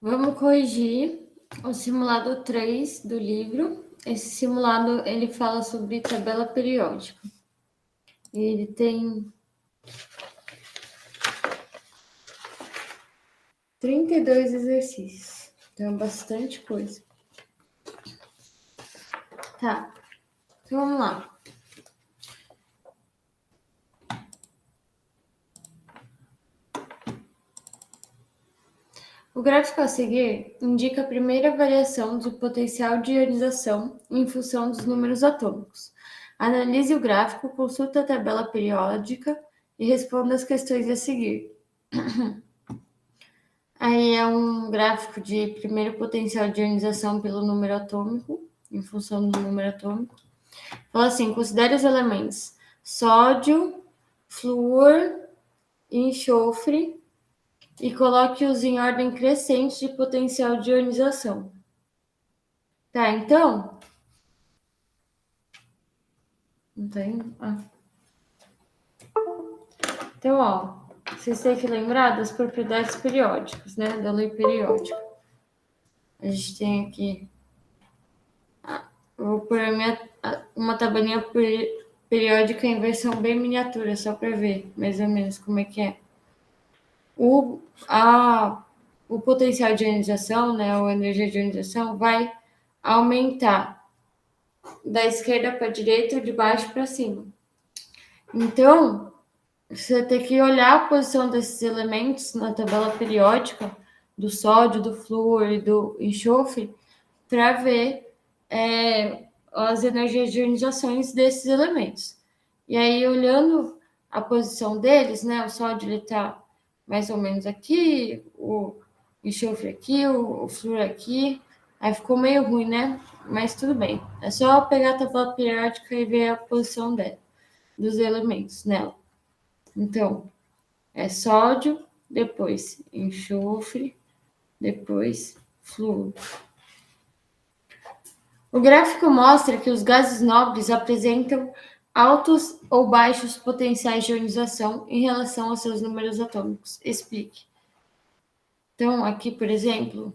Vamos corrigir o simulado 3 do livro. Esse simulado, ele fala sobre tabela periódica. Ele tem 32 exercícios. Então, bastante coisa. Tá. Então, vamos lá. O gráfico a seguir indica a primeira variação do potencial de ionização em função dos números atômicos. Analise o gráfico, consulte a tabela periódica e responda as questões a seguir. Aí é um gráfico de primeiro potencial de ionização pelo número atômico, em função do número atômico. Fala assim, considere os elementos sódio, flúor e enxofre e coloque-os em ordem crescente de potencial de ionização. Tá, então... Não tem... Então, ó, vocês têm que lembrar das propriedades periódicas, né? Da lei periódica. A gente tem aqui... Vou pôr uma tabelinha periódica em versão bem miniatura, só para ver mais ou menos como é que é. O potencial de ionização, né, ou energia de ionização, vai aumentar da esquerda para a direita ou de baixo para cima. Então, você tem que olhar a posição desses elementos na tabela periódica, do sódio, do flúor e do enxofre, para ver as energias de ionizações desses elementos. E aí, olhando a posição deles, né, o sódio está mais ou menos aqui, o enxofre aqui, o flúor aqui. Aí ficou meio ruim, né? Mas tudo bem. É só pegar a tabela periódica e ver a posição dela, dos elementos nela. Então, é sódio, depois enxofre, depois flúor. O gráfico mostra que os gases nobres apresentam altos ou baixos potenciais de ionização em relação aos seus números atômicos. Explique. Então, aqui, por exemplo,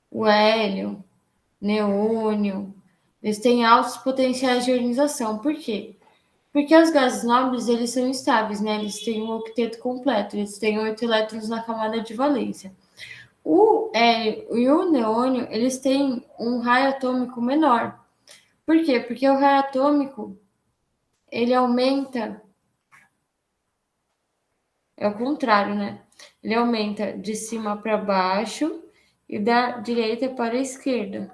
o hélio, neônio, eles têm altos potenciais de ionização. Por quê? Porque os gases nobres, eles são instáveis, né? Eles têm um octeto completo, eles têm 8 elétrons na camada de valência. O hélio e o neônio, eles têm um raio atômico menor. Por quê? Porque o raio atômico, ele aumenta... É o contrário, né? Ele aumenta de cima para baixo e da direita para a esquerda.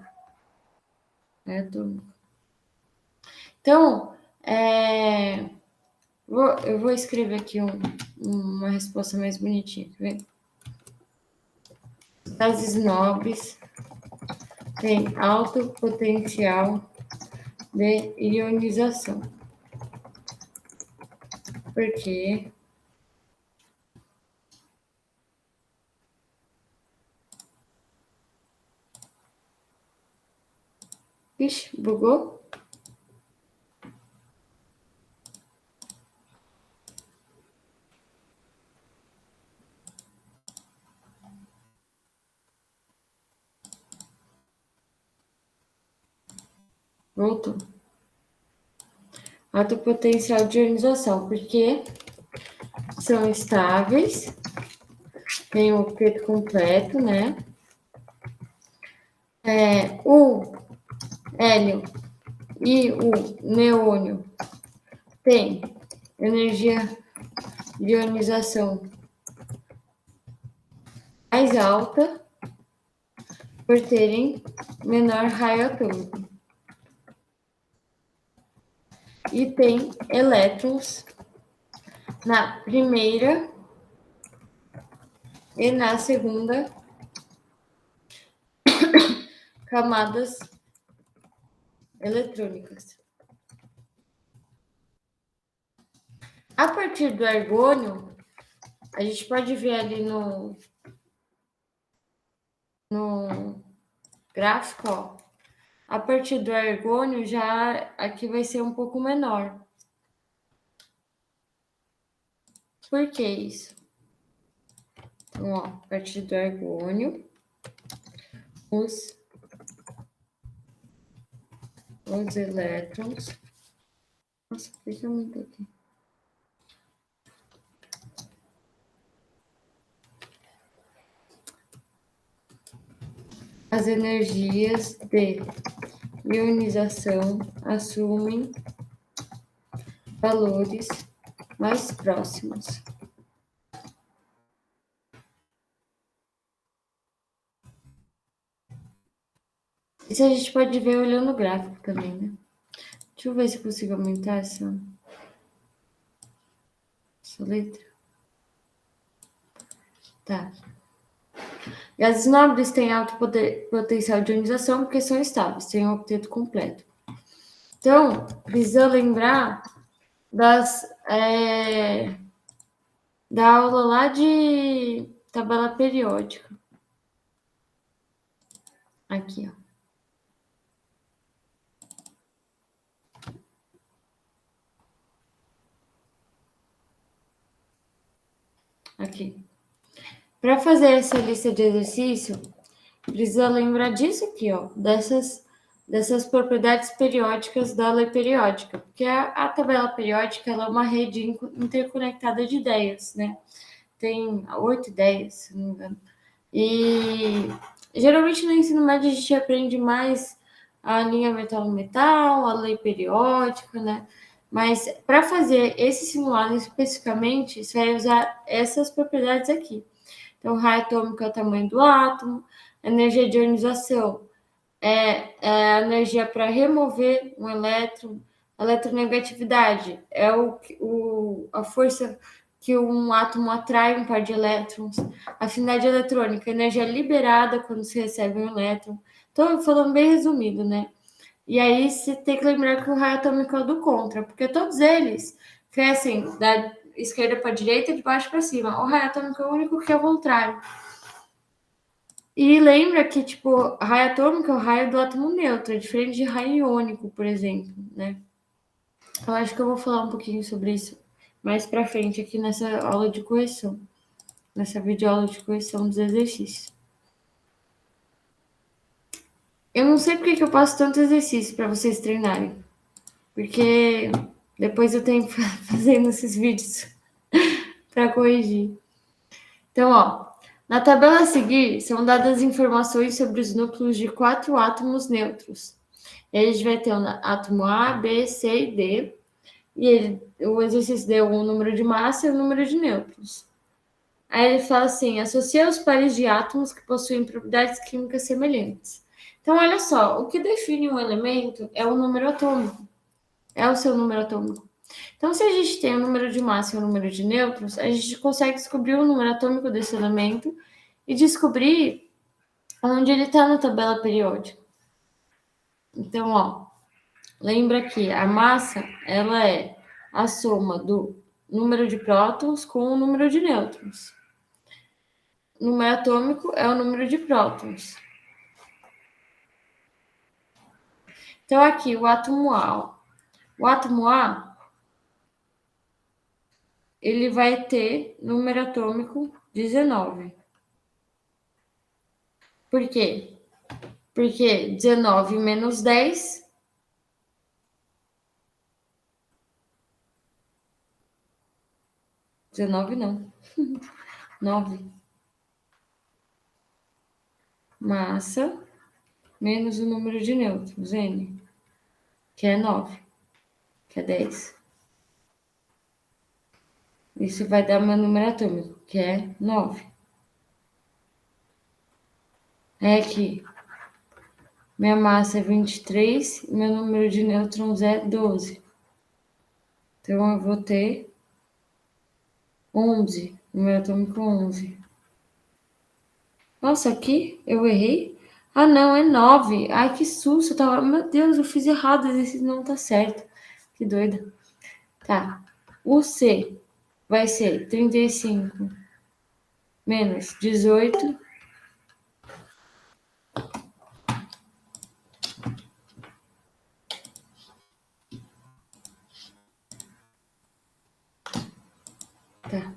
Raio atômico. Então, eu vou escrever aqui uma resposta mais bonitinha, tá vendo? Gases nobres têm alto potencial de ionização. Porque ixi, bugou? Voltou. Alto potencial de ionização, porque são estáveis, tem o octeto completo, né? O hélio e o neônio têm energia de ionização mais alta por terem menor raio atômico. E tem elétrons na primeira e na segunda camadas eletrônicas. A partir do argônio, a gente pode ver ali no gráfico, ó, a partir do argônio já aqui vai ser um pouco menor. Por que isso? Então, ó, a partir do argônio, os elétrons. Nossa, por que eu não tô aqui? As energias de ionização assumem valores mais próximos. Isso a gente pode ver olhando o gráfico também, né? Deixa eu ver se eu consigo aumentar essa letra. Tá. Gases nobres têm alto potencial de ionização porque são estáveis, têm um octeto completo. Então, precisa lembrar da aula lá de tabela periódica. Aqui, ó. Aqui. Para fazer essa lista de exercício, precisa lembrar disso aqui, ó, dessas propriedades periódicas da lei periódica, porque a tabela periódica ela é uma rede interconectada de ideias, né? Tem 8 ideias, se não me engano. E geralmente no ensino médio a gente aprende mais a linha metal-metal, a lei periódica, né? Mas para fazer esse simulado especificamente, você vai usar essas propriedades aqui. Então, o raio atômico é o tamanho do átomo, a energia de ionização é a energia para remover um elétron, a eletronegatividade é a força que um átomo atrai um par de elétrons, a afinidade eletrônica, a energia liberada quando se recebe um elétron. Estou falando bem resumido, né? E aí você tem que lembrar que o raio atômico é o do contra, porque todos eles crescem da esquerda para a direita e de baixo para cima. O raio atômico é o único que é o contrário. E lembra que, tipo, raio atômico é o raio do átomo neutro, é diferente de raio iônico, por exemplo, né? Eu acho que eu vou falar um pouquinho sobre isso mais pra frente aqui nessa aula de correção, nessa videoaula de correção dos exercícios. Eu não sei porque que eu passo tanto exercício para vocês treinarem, porque depois eu tenho que fazer esses vídeos para corrigir. Então, ó, na tabela a seguir são dadas informações sobre os núcleos de 4 átomos neutros. E aí a gente vai ter o átomo A, B, C e D. E o exercício deu o número de massa e o número de nêutrons. Aí ele fala assim: associa os pares de átomos que possuem propriedades químicas semelhantes. Então, olha só, o que define um elemento é o número atômico, é o seu número atômico. Então, se a gente tem o número de massa e o número de nêutrons, a gente consegue descobrir o número atômico desse elemento e descobrir onde ele está na tabela periódica. Então, ó, lembra que a massa ela é a soma do número de prótons com o número de nêutrons. O número atômico é o número de prótons. Então, aqui, o átomo A. Ó. O átomo A, ele vai ter número atômico 19. Por quê? Porque 19 menos 10... 19 não. 9. Massa menos o número de nêutrons, N, que é 9, que é 10. Isso vai dar meu número atômico, que é 9. É aqui. Minha massa é 23 e meu número de nêutrons é 12. Então, eu vou ter 11. Número atômico 11. Nossa, aqui eu errei? Ah, não, é 9. Ai, que susto. Eu tava... Meu Deus, eu fiz errado. Esse não tá certo. Que doida. Tá. O C vai ser 35 menos 18. Tá.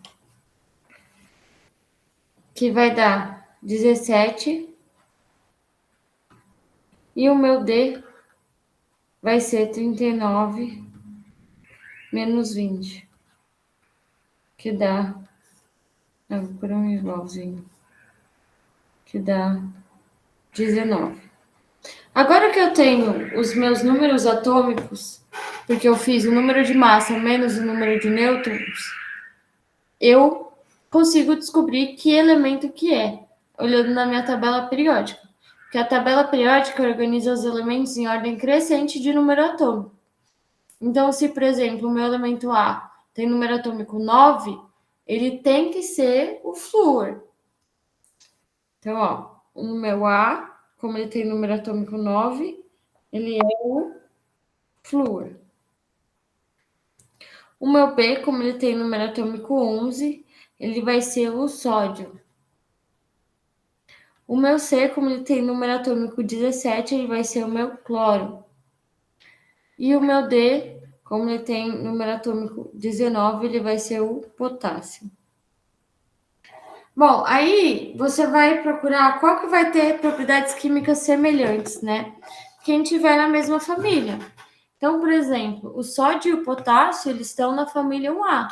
Que vai dar 17 E o meu D vai ser 39 menos 20, que dá... Eu vou pôr um igualzinho. Que dá 19. Agora que eu tenho os meus números atômicos, porque eu fiz o número de massa menos o número de nêutrons, eu consigo descobrir que elemento que é, olhando na minha tabela periódica. Porque a tabela periódica organiza os elementos em ordem crescente de número atômico. Então, se, por exemplo, o meu elemento A tem número atômico 9, ele tem que ser o flúor. Então, ó, o meu A, como ele tem número atômico 9, ele é o flúor. O meu B, como ele tem número atômico 11, ele vai ser o sódio. O meu C, como ele tem número atômico 17, ele vai ser o meu cloro. E o meu D, como ele tem número atômico 19, ele vai ser o potássio. Bom, aí você vai procurar qual que vai ter propriedades químicas semelhantes, né? Quem tiver na mesma família. Então, por exemplo, o sódio e o potássio, eles estão na família 1A,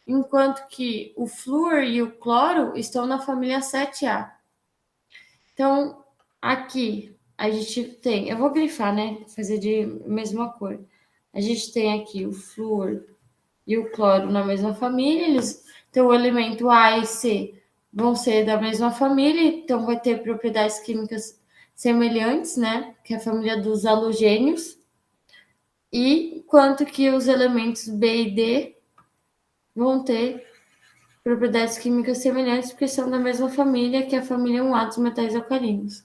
enquanto que o flúor e o cloro estão na família 7A. Então, aqui a gente tem, eu vou grifar, né? Fazer de mesma cor. A gente tem aqui o flúor e o cloro na mesma família, eles então o elemento A e C vão ser da mesma família, então vai ter propriedades químicas semelhantes, né? Que é a família dos halogênios. E quanto que os elementos B e D vão ter propriedades químicas semelhantes, porque são da mesma família, que é a família 1A dos metais alcalinos.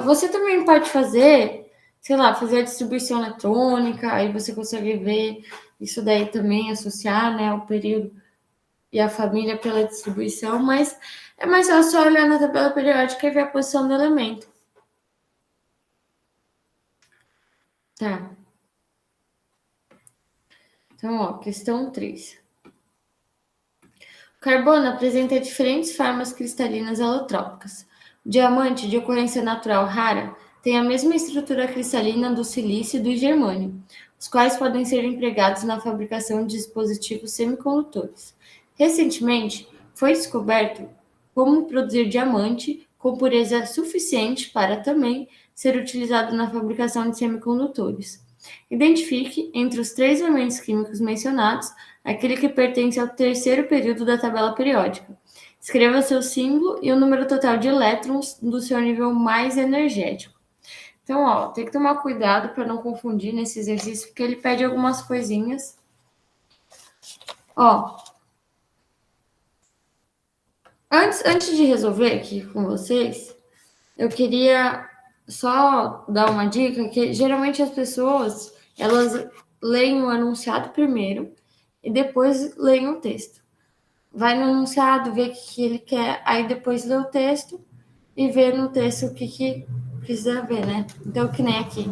Você também pode fazer, sei lá, fazer a distribuição eletrônica, aí você consegue ver isso daí também, associar, né, o período e a família pela distribuição, mas é mais fácil só olhar na tabela periódica e ver a posição do elemento. Tá. Então, ó, questão 3. O carbono apresenta diferentes formas cristalinas alotrópicas. O diamante, de ocorrência natural rara, tem a mesma estrutura cristalina do silício e do germânio, os quais podem ser empregados na fabricação de dispositivos semicondutores. Recentemente, foi descoberto como produzir diamante com pureza suficiente para também ser utilizado na fabricação de semicondutores. Identifique, entre os três elementos químicos mencionados, aquele que pertence ao terceiro período da tabela periódica. Escreva seu símbolo e o número total de elétrons do seu nível mais energético. Então, ó, tem que tomar cuidado para não confundir nesse exercício, porque ele pede algumas coisinhas. Ó, antes de resolver aqui com vocês, eu queria só dar uma dica que geralmente as pessoas, elas leem o anunciado primeiro e depois leem o texto. Vai no anunciado, vê o que ele quer, aí depois lê o texto e vê no texto o que precisa ver, né? Então, que nem aqui.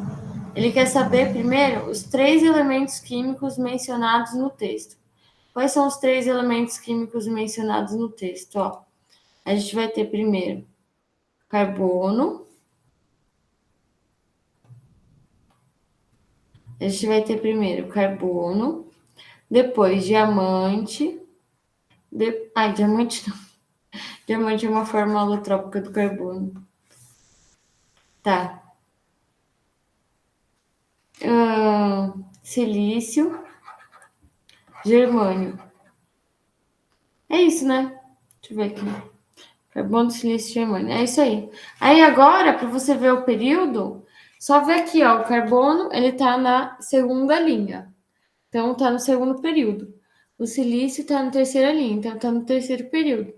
Ele quer saber primeiro os três elementos químicos mencionados no texto. Quais são os três elementos químicos mencionados no texto? Ó, a gente vai ter primeiro carbono, a gente vai ter primeiro carbono, depois diamante, diamante não. Diamante é uma forma alotrópica do carbono. Tá. Silício, germânio. É isso, né? Deixa eu ver aqui. Carbono, silício, germânio. É isso aí. Aí agora, para você ver o período, só ver aqui, ó. O carbono, ele tá na segunda linha. Então, tá no segundo período. O silício tá na terceira linha. Então, tá no terceiro período.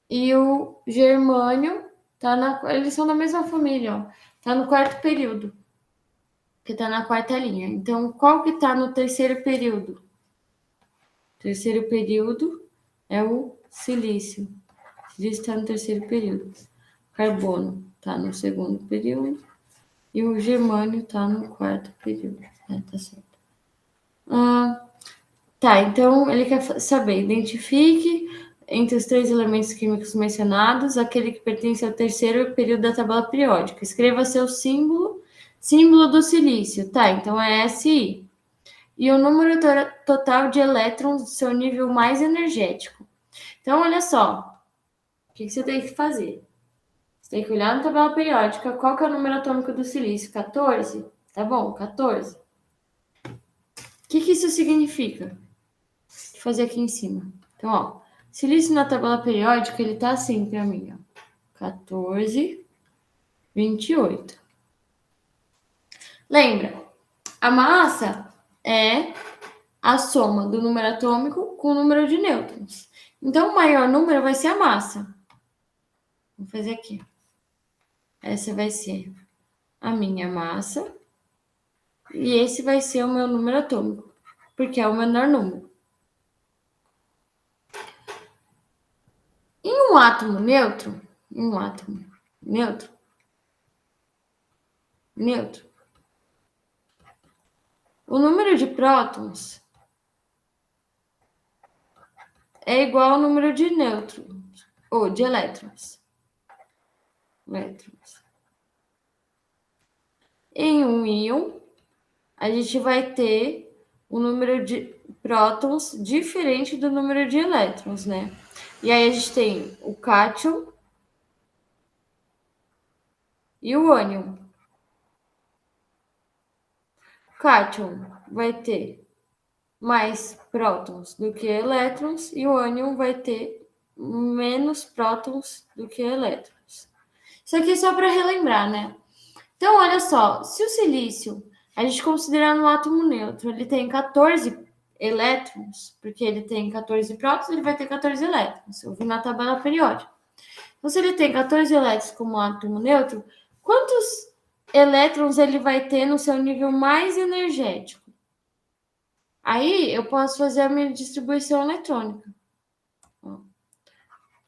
E o germânio tá na... Eles são da mesma família, ó. Tá no quarto período. Que tá na quarta linha. Então, qual que tá no terceiro período? Terceiro período é o silício. O silício está no terceiro período. Carbono está no segundo período. E o germânio está no quarto período. Tá certo. Tá, então ele quer saber, identifique entre os 3 elementos químicos mencionados, aquele que pertence ao terceiro período da tabela periódica. Escreva seu símbolo do silício. Tá, então é Si. E o número total de elétrons do seu nível mais energético. Então, olha só. O que você tem que fazer? Você tem que olhar na tabela periódica. Qual que é o número atômico do silício? 14? Tá bom, 14. O que isso significa? Vou fazer aqui em cima. Então, ó. Silício na tabela periódica, ele tá assim para mim, ó. 14, 28. Lembra, a massa é a soma do número atômico com o número de nêutrons. Então, o maior número vai ser a massa. Vou fazer aqui. Essa vai ser a minha massa. E esse vai ser o meu número atômico, porque é o menor número. Em um átomo neutro, o número de prótons é igual ao número de nêutrons, ou de elétrons. Em um íon, a gente vai ter o número de prótons diferente do número de elétrons, né? E aí a gente tem o cátion e o ânion. O cátion vai ter mais prótons do que elétrons e o ânion vai ter menos prótons do que elétrons. Isso aqui é só para relembrar, né? Então, olha só, se o silício, a gente considerar um átomo neutro, ele tem 14 elétrons, porque ele tem 14 prótons, ele vai ter 14 elétrons. Eu vi na tabela periódica. Então, se ele tem 14 elétrons como átomo neutro, quantos elétrons ele vai ter no seu nível mais energético? Aí, eu posso fazer a minha distribuição eletrônica.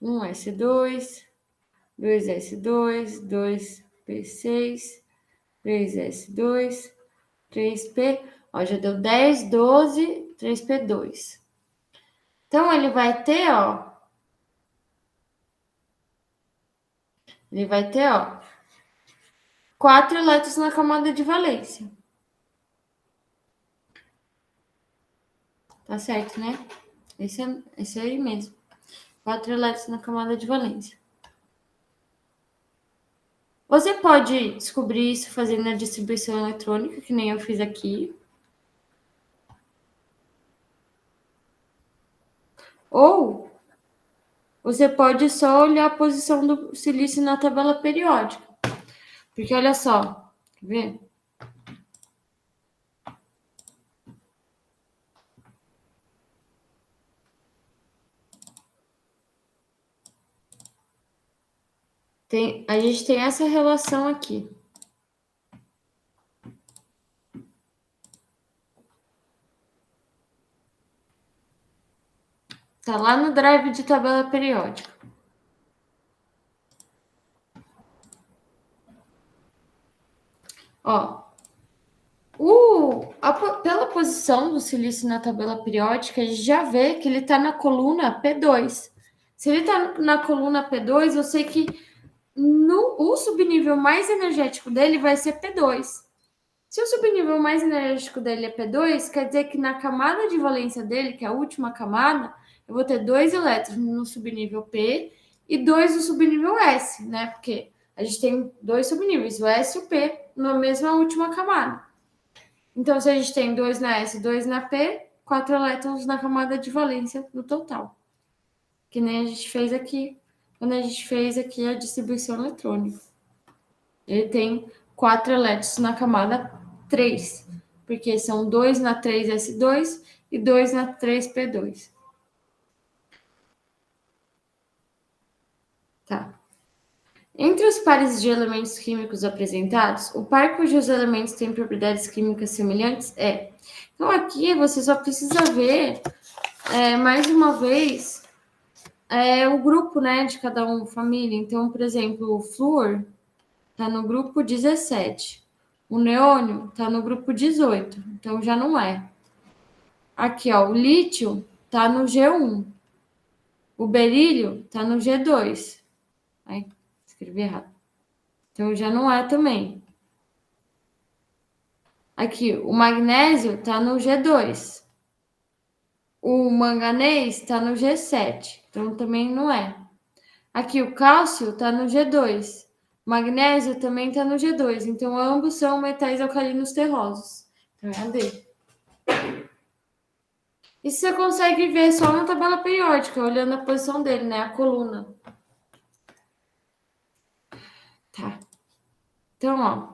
1s2, 2s2, 2p6, 3s2, 3p, ó, já deu 10, 12, 3p2. Então, ele vai ter, ó, 4 elétrons na camada de valência. Tá certo, né? Esse aí mesmo. 4 elétrons na camada de valência. Você pode descobrir isso fazendo a distribuição eletrônica, que nem eu fiz aqui. Ou você pode só olhar a posição do silício na tabela periódica. Porque olha só, quer ver? A gente tem essa relação aqui. Tá lá no drive de tabela periódica. Ó, pela posição do silício na tabela periódica, a gente já vê que ele está na coluna P2. Se ele está na coluna P2, eu sei que o subnível mais energético dele vai ser P2. Se o subnível mais energético dele é P2, quer dizer que na camada de valência dele, que é a última camada, eu vou ter 2 elétrons no subnível P e 2 no subnível S, né? Porque a gente tem 2 subníveis, o S e o P, na mesma última camada. Então, se a gente tem 2 na S e 2 na P, 4 elétrons na camada de valência no total. Que nem a gente fez aqui, quando a gente fez aqui a distribuição eletrônica. Ele tem 4 elétrons na camada 3, porque são 2 na 3s2 e 2 na 3p2. Tá. Entre os pares de elementos químicos apresentados, o par cujos elementos têm propriedades químicas semelhantes é. Então, aqui você só precisa ver, mais uma vez, o grupo, né, de cada um, família. Então, por exemplo, o flúor está no grupo 17. O neônio está no grupo 18. Então, já não é. Aqui, ó, o lítio está no G1. O berílio está no G2. Ai, escrevi errado. Então já não é também. Aqui, o magnésio está no G2. O manganês está no G7. Então também não é. Aqui, o cálcio está no G2. Magnésio também está no G2. Então ambos são metais alcalinos terrosos. Então é a D. Isso você consegue ver só na tabela periódica, olhando a posição dele, né? A coluna. Tá. Então, ó.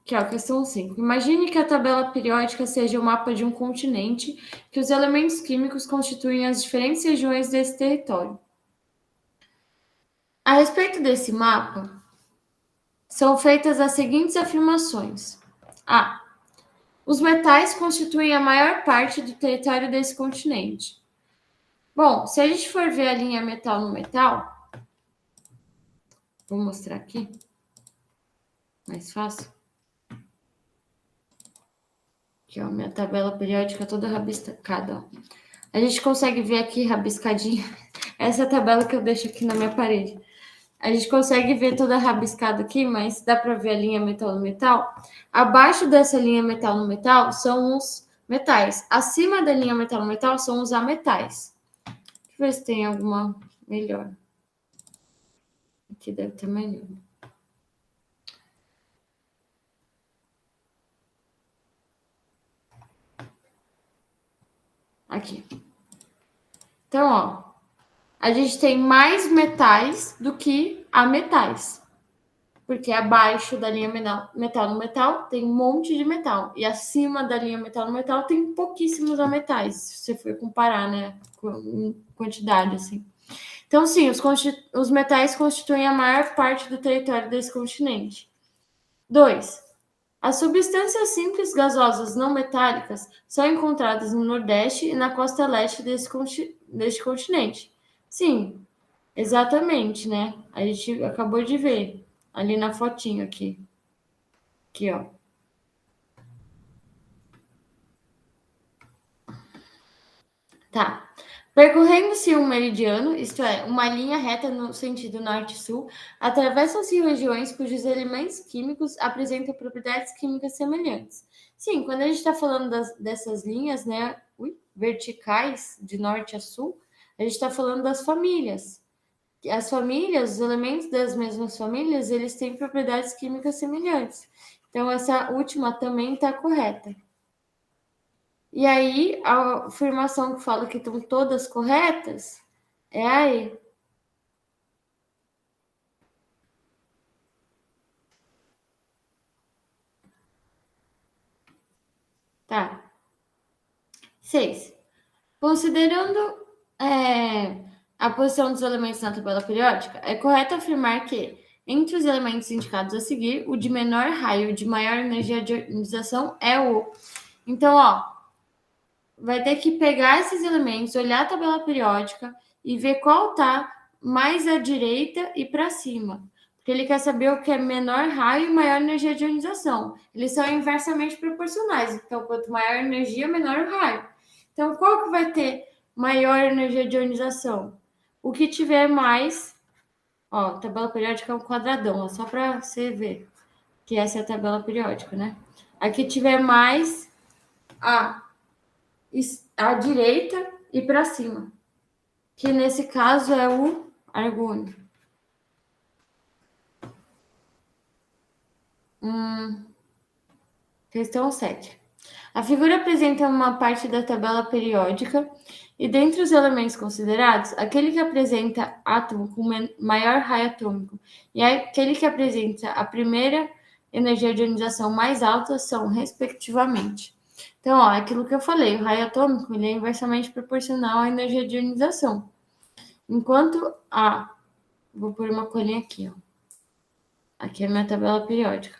Aqui, ó, questão 5. Imagine que a tabela periódica seja o mapa de um continente, que os elementos químicos constituem as diferentes regiões desse território. A respeito desse mapa, são feitas as seguintes afirmações. A. Os metais constituem a maior parte do território desse continente. Bom, se a gente for ver a linha metal no metal, vou mostrar aqui, mais fácil. Aqui, ó, minha tabela periódica toda rabiscada, ó. A gente consegue ver aqui rabiscadinha, essa tabela que eu deixo aqui na minha parede. A gente consegue ver toda rabiscada aqui, mas dá para ver a linha metal no metal. Abaixo dessa linha metal no metal são os metais. Acima da linha metal no metal são os ametais. Deixa eu ver se tem alguma melhor. Aqui deve ter melhor. Aqui. Então, ó, a gente tem mais metais do que ametais. Porque abaixo da linha metal no metal tem um monte de metal. E acima da linha metal no metal tem pouquíssimos ametais, se você for comparar, né? Com quantidade, assim. Então, sim, os metais constituem a maior parte do território desse continente. 2. As substâncias simples gasosas não metálicas são encontradas no Nordeste e na costa leste deste continente. Sim, exatamente, né? A gente acabou de ver ali na fotinho aqui. Aqui, ó. Tá. Percorrendo-se um meridiano, isto é, uma linha reta no sentido norte-sul, atravessam-se regiões cujos elementos químicos apresentam propriedades químicas semelhantes. Sim, quando a gente está falando dessas linhas, né, verticais, de norte a sul, a gente está falando das famílias. As famílias, os elementos das mesmas famílias, eles têm propriedades químicas semelhantes. Então, essa última também está correta. E aí, a afirmação que fala que estão todas corretas é aí. Tá. 6. Considerando a posição dos elementos na tabela periódica, é correto afirmar que, entre os elementos indicados a seguir, o de menor raio e de maior energia de ionização é o. Então, ó, vai ter que pegar esses elementos, olhar a tabela periódica e ver qual tá mais à direita e para cima. Porque ele quer saber o que é menor raio e maior energia de ionização. Eles são inversamente proporcionais. Então, quanto maior a energia, menor o raio. Então, qual que vai ter maior energia de ionização? O que tiver mais... Ó, tabela periódica é um quadradão, ó, só para você ver que essa é a tabela periódica, né? Aqui tiver mais à direita e para cima, que nesse caso é o argônio. Questão 7. A figura apresenta uma parte da tabela periódica e, dentre os elementos considerados, aquele que apresenta átomo com maior raio atômico e aquele que apresenta a primeira energia de ionização mais alta são, respectivamente. Então, ó, aquilo que eu falei, o raio atômico ele é inversamente proporcional à energia de ionização. Enquanto a... Vou pôr uma colinha aqui, ó. Aqui é a minha tabela periódica.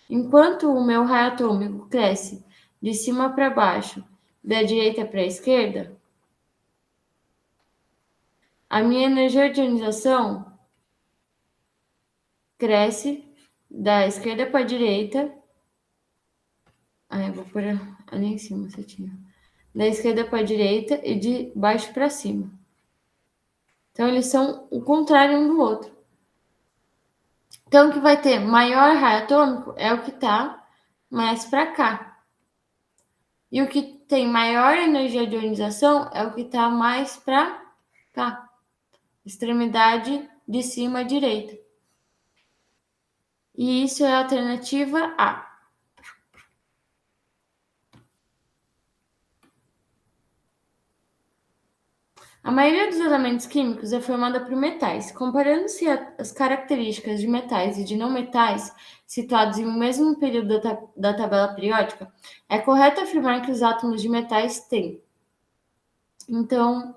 Enquanto o meu raio atômico cresce de cima para baixo, da direita para a esquerda, a minha energia de ionização cresce da esquerda para a direita. Eu vou pôr ali em cima, setinha. Da esquerda para a direita e de baixo para cima. Então, eles são o contrário um do outro. Então, o que vai ter maior raio atômico é o que está mais para cá. E o que tem maior energia de ionização é o que está mais para cá, extremidade de cima à direita. E isso é a alternativa A. A maioria dos elementos químicos é formada por metais. Comparando-se as características de metais e de não metais situados em um mesmo período da tabela periódica, é correto afirmar que os átomos de metais têm. Então,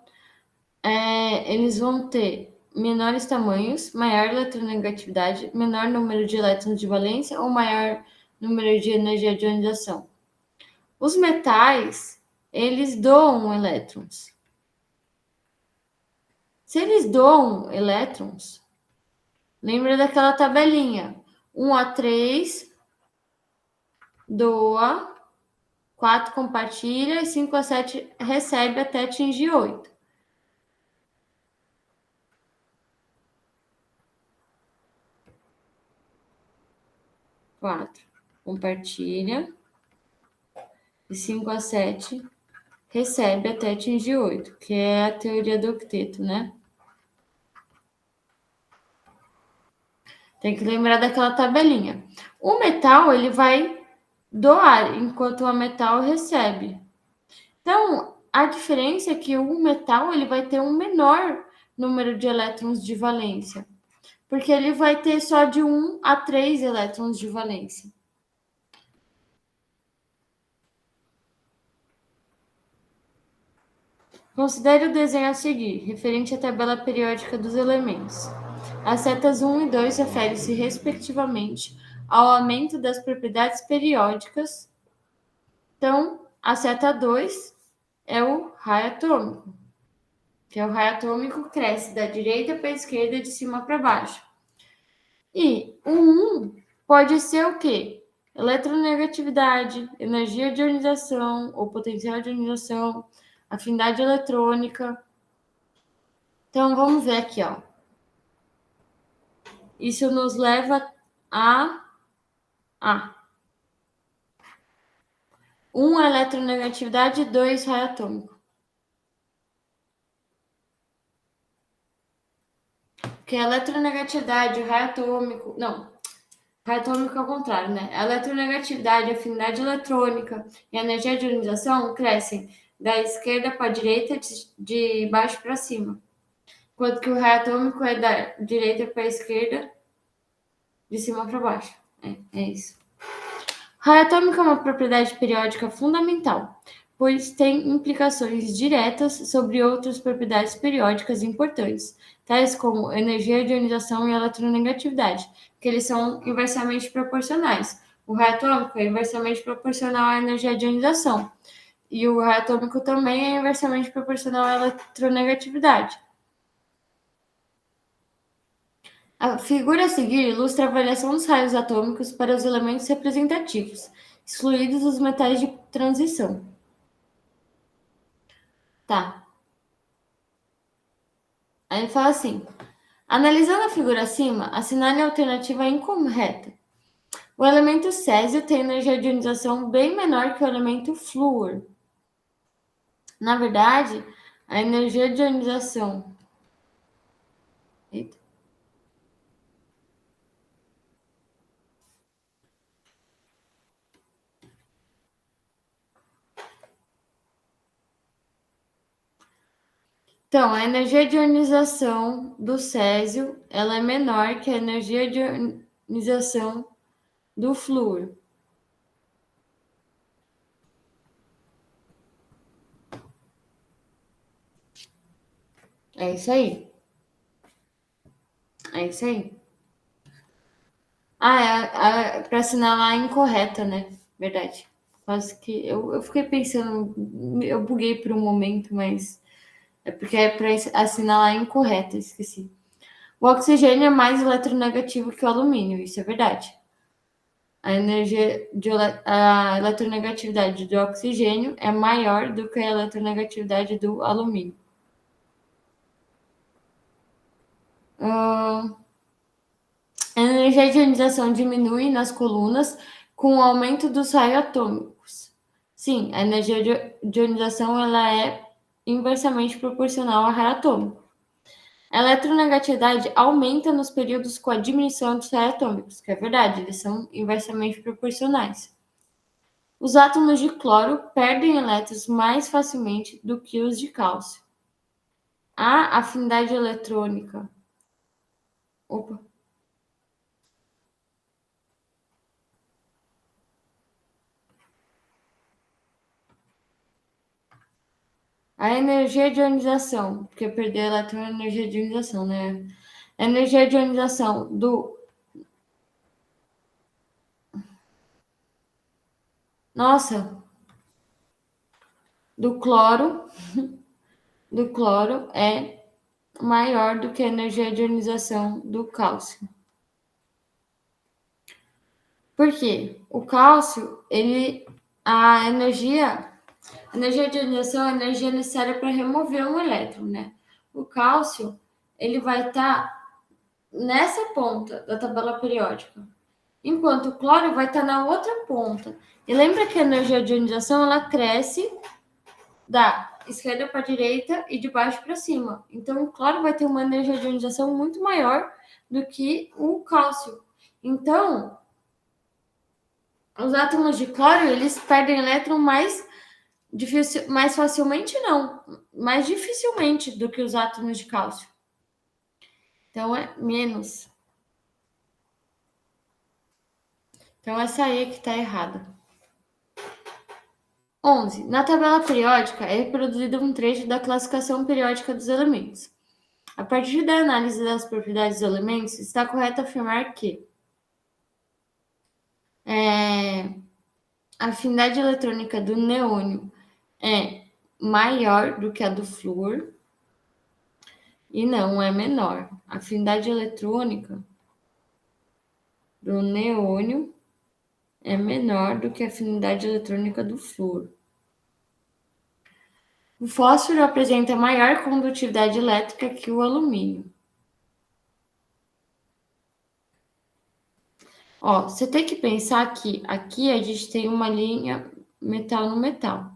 eles vão ter menores tamanhos, maior eletronegatividade, menor número de elétrons de valência ou maior número de energia de ionização. Os metais, eles doam elétrons. Se eles doam elétrons, lembra daquela tabelinha? 1 a 3 doa, 4 compartilha e 5 a 7 recebe até atingir 8. 4 compartilha e 5 a 7 recebe até atingir 8, que é a teoria do octeto, né? Tem que lembrar daquela tabelinha. O metal, ele vai doar, enquanto o ametal recebe. Então, a diferença é que o metal ele vai ter um menor número de elétrons de valência, porque ele vai ter só de 1 a 3 elétrons de valência. Considere o desenho a seguir, referente à tabela periódica dos elementos. As setas 1 e 2 referem-se, respectivamente, ao aumento das propriedades periódicas. Então, a seta 2 é o raio atômico, que é o raio atômico que cresce da direita para a esquerda, de cima para baixo. E o 1 pode ser o quê? Eletronegatividade, energia de ionização ou potencial de ionização, afinidade eletrônica. Então, vamos ver aqui, ó. Isso nos leva a 1 eletronegatividade, 2 raio atômico. Porque a eletronegatividade, o raio atômico... Não, raio atômico é o contrário, né? A eletronegatividade, a afinidade eletrônica e a energia de ionização crescem da esquerda para a direita, de baixo para cima. Enquanto que o raio atômico é da direita para a esquerda, de cima para baixo. É isso. Raio atômico é uma propriedade periódica fundamental, pois tem implicações diretas sobre outras propriedades periódicas importantes, tais como energia de ionização e eletronegatividade, que eles são inversamente proporcionais. O raio atômico é inversamente proporcional à energia de ionização, e o raio atômico também é inversamente proporcional à eletronegatividade. A figura a seguir ilustra a variação dos raios atômicos para os elementos representativos, excluídos os metais de transição. Tá. Aí ele fala assim: analisando a figura acima, assinale a alternativa incorreta. O elemento césio tem energia de ionização bem menor que o elemento flúor. Na verdade, a energia de ionização. Eita. Então, a energia de ionização do césio ela é menor que a energia de ionização do flúor. É isso aí. É isso aí. Para assinalar incorreta, né? Verdade. Quase que. Eu fiquei pensando, eu buguei por um momento, mas é porque é para assinalar incorreta, esqueci. O oxigênio é mais eletronegativo que o alumínio, isso é verdade. A eletronegatividade do oxigênio é maior do que a eletronegatividade do alumínio. A energia de ionização diminui nas colunas com o aumento dos raios atômicos. Sim, a energia de ionização ela é inversamente proporcional ao raio atômico. A eletronegatividade aumenta nos períodos com a diminuição dos raios atômicos, que é verdade, eles são inversamente proporcionais. Os átomos de cloro perdem elétrons mais facilmente do que os de cálcio. A afinidade eletrônica. Opa. A energia de ionização, porque perder elétron é energia de ionização, né? A energia de ionização do. Nossa! Do cloro. Do cloro é maior do que a energia de ionização do cálcio. Por quê? O cálcio, a energia de ionização é a energia necessária para remover um elétron, né? O cálcio, ele vai estar nessa ponta da tabela periódica, enquanto o cloro vai estar na outra ponta. E lembra que a energia de ionização, ela cresce da esquerda para a direita e de baixo para cima. Então, o cloro vai ter uma energia de ionização muito maior do que o cálcio. Então, os átomos de cloro, eles perdem elétron mais facilmente, não, mais dificilmente do que os átomos de cálcio. Então, é menos. Então, essa aí é que está errada. 11. Na tabela periódica é reproduzido um trecho da classificação periódica dos elementos. A partir da análise das propriedades dos elementos, está correto afirmar que a afinidade eletrônica do neônio é maior do que a do flúor e não é menor. A afinidade eletrônica do neônio é menor do que a afinidade eletrônica do flúor. O fósforo apresenta maior condutividade elétrica que o alumínio. Ó, você tem que pensar que aqui a gente tem uma linha metal no metal.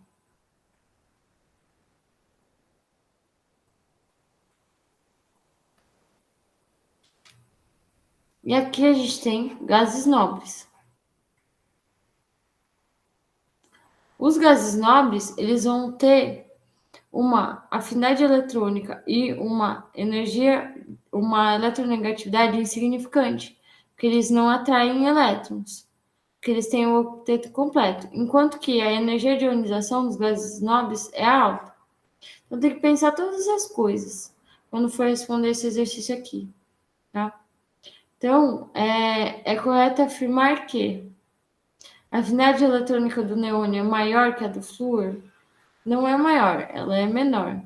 E aqui a gente tem gases nobres. Os gases nobres, eles vão ter uma afinidade eletrônica e uma eletronegatividade insignificante, porque eles não atraem elétrons, porque eles têm o octeto completo, enquanto que a energia de ionização dos gases nobres é alta. Então tem que pensar todas as coisas quando for responder esse exercício aqui, tá? Então, é correto afirmar que a afinidade eletrônica do neônio é maior que a do flúor? Não é maior, ela é menor.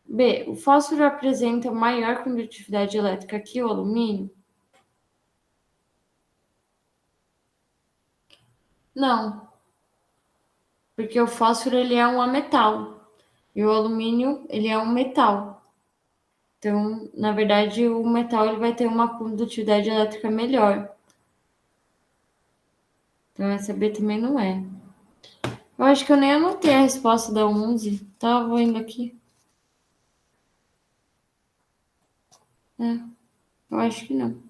B. O fósforo apresenta maior condutividade elétrica que o alumínio? Não, porque o fósforo ele é um ametal e o alumínio ele é um metal. Então, na verdade, o metal ele vai ter uma condutividade elétrica melhor. Então, essa B também não é. Eu acho que eu nem anotei a resposta da 11. Tava indo aqui. Eu acho que não.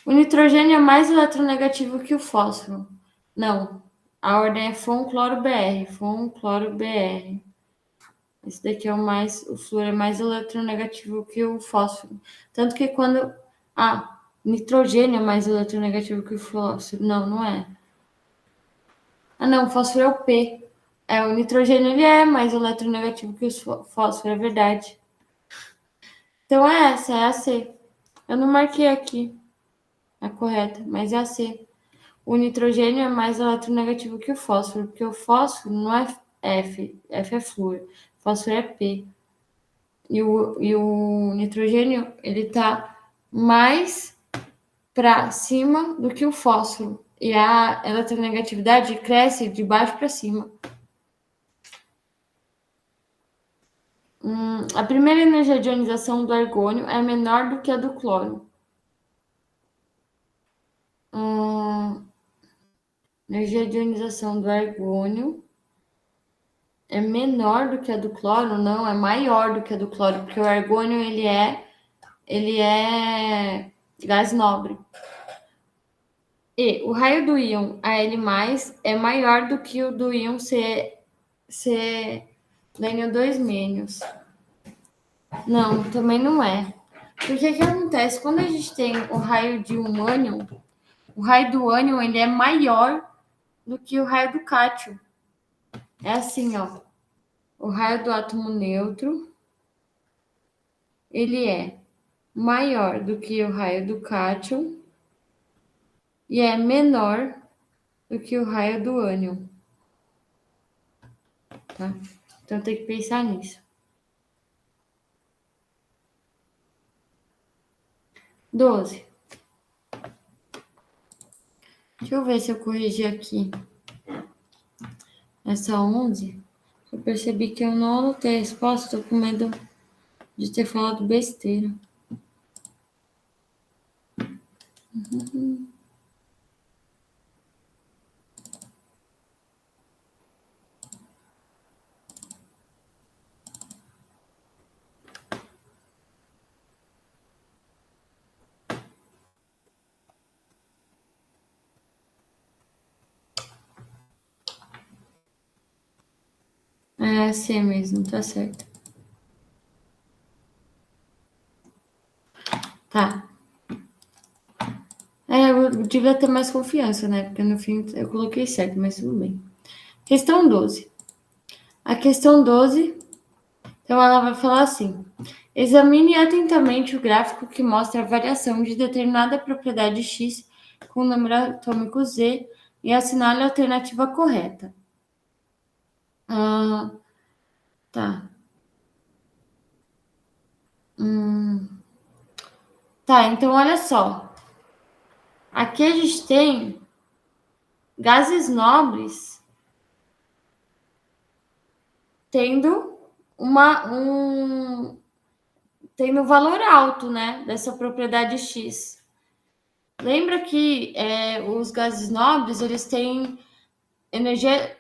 O nitrogênio é mais eletronegativo que o fósforo. Não. A ordem é FON-cloro-Br. FON-cloro-Br. Esse daqui é o mais. O flúor é mais eletronegativo que o fósforo. Tanto que quando. Nitrogênio é mais eletronegativo que o fósforo. Não, não é. Não, o fósforo é o P. O nitrogênio ele é mais eletronegativo que o fósforo, é verdade. Então essa, é a C. Eu não marquei aqui a correta, mas é a C. O nitrogênio é mais eletronegativo que o fósforo, porque o fósforo não é F, F é flúor, fósforo é P. E o nitrogênio, ele tá mais para cima do que o fósforo. E a eletronegatividade cresce de baixo para cima. A primeira energia de ionização do argônio é menor do que a do cloro. Energia de ionização do argônio é menor do que a do cloro? Não, é maior do que a do cloro, porque o argônio ele é gás nobre. E o raio do íon Al+ é maior do que o do íon selênio-2-. Não, também não é. Porque o que acontece? Quando a gente tem o raio de um ânion, o raio do ânion ele é maior do que o raio do cátion. É assim, ó. O raio do átomo neutro, ele é maior do que o raio do cátion e é menor do que o raio do ânion, tá? Então tem que pensar nisso. 12. Deixa eu ver se eu corrigi aqui. Essa 11. Eu percebi que eu não anotei a resposta, tô com medo de ter falado besteira. É C mesmo, tá certo. Tá. Eu devia ter mais confiança, né? Porque no fim eu coloquei certo, mas tudo bem. Questão 12. A questão 12, então ela vai falar assim: examine atentamente o gráfico que mostra a variação de determinada propriedade X com o número atômico Z e assinale a alternativa correta. Tá. Tá, então olha só. Aqui a gente tem gases nobres tendo tendo valor alto, né, dessa propriedade X. Lembra que os gases nobres eles têm energia,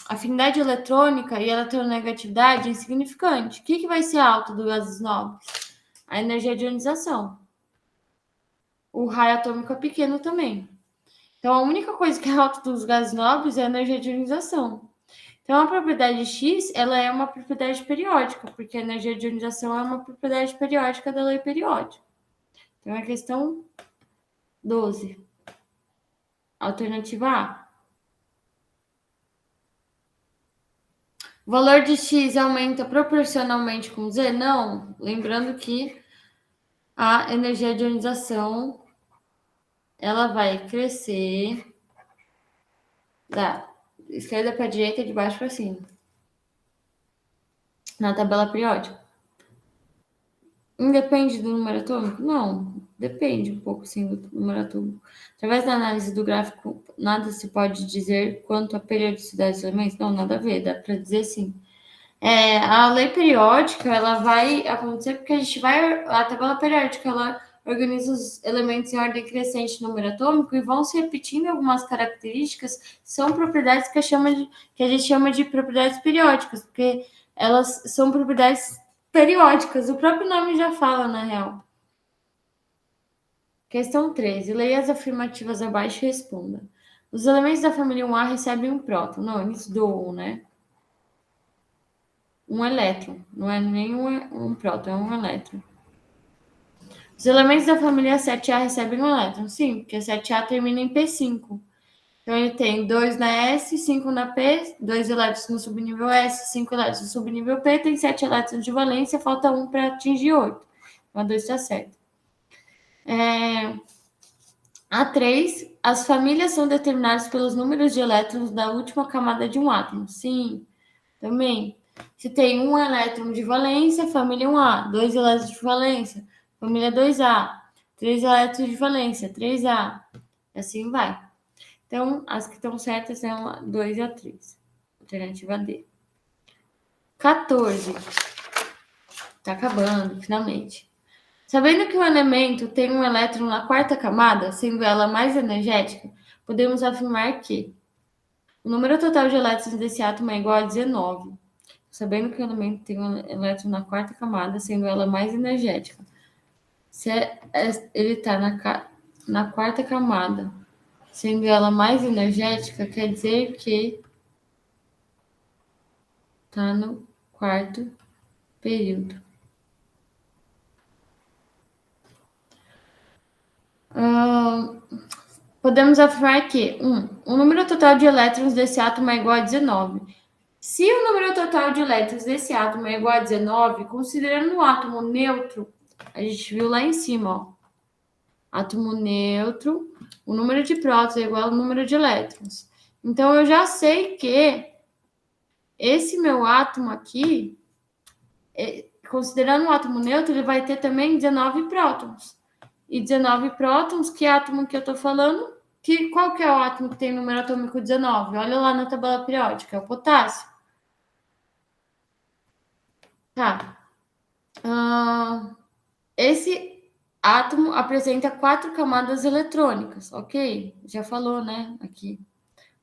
afinidade eletrônica e eletronegatividade insignificante. O que vai ser alto dos gases nobres? A energia de ionização. O raio atômico é pequeno também. Então, a única coisa que é alta dos gases nobres é a energia de ionização. Então, a propriedade X, ela é uma propriedade periódica, porque a energia de ionização é uma propriedade periódica da lei periódica. Então, é a questão 12. Alternativa A. O valor de X aumenta proporcionalmente com Z? Não. Lembrando que a energia de ionização, ela vai crescer da esquerda para a direita e de baixo para cima, na tabela periódica. Independe do número atômico? Não, depende um pouco sim do número atômico. Através da análise do gráfico, nada se pode dizer quanto à periodicidade dos elementos? Não, nada a ver, dá para dizer sim. A lei periódica, ela vai acontecer porque a tabela periódica, ela organiza os elementos em ordem crescente no número atômico e vão se repetindo algumas características, são propriedades que a gente chama de propriedades periódicas, porque elas são propriedades periódicas, o próprio nome já fala, na real. Questão 13. Leia as afirmativas abaixo e responda. Os elementos da família 1A recebem um próton. Não, eles doam, né? Um elétron. Não é nem um próton, é um elétron. Os elementos da família 7A recebem um elétron. Sim, porque 7A termina em P5. Então, ele tem 2 na S, 5 na P, 2 elétrons no subnível S, 5 elétrons no subnível P, tem 7 elétrons de valência, falta 1 para atingir 8. Então, a 2 está certo. A3, as famílias são determinadas pelos números de elétrons da última camada de um átomo. Sim, também. Se tem um elétron de valência, família 1A, 2 elétrons de valência, família 2A, 3 elétrons de valência, 3A, e assim vai. Então, as que estão certas são a 2 e a 3. Alternativa D. 14. Tá acabando, finalmente. Sabendo que o elemento tem um elétron na quarta camada, sendo ela mais energética, podemos afirmar que o número total de elétrons desse átomo é igual a 19. Sabendo que o elemento tem um elétron na quarta camada, sendo ela mais energética. Se ele está na quarta camada, sendo ela mais energética, quer dizer que está no quarto período. Podemos afirmar que o número total de elétrons desse átomo é igual a 19. Se o número total de elétrons desse átomo é igual a 19, considerando o átomo neutro, a gente viu lá em cima, ó, átomo neutro, o número de prótons é igual ao número de elétrons. Então, eu já sei que esse meu átomo aqui, considerando o átomo neutro, ele vai ter também 19 prótons. E 19 prótons, que átomo que eu estou falando? Qual que é o átomo que tem número atômico 19? Olha lá na tabela periódica, é o potássio. Tá. Esse átomo apresenta 4 camadas eletrônicas, ok? Já falou, né, aqui.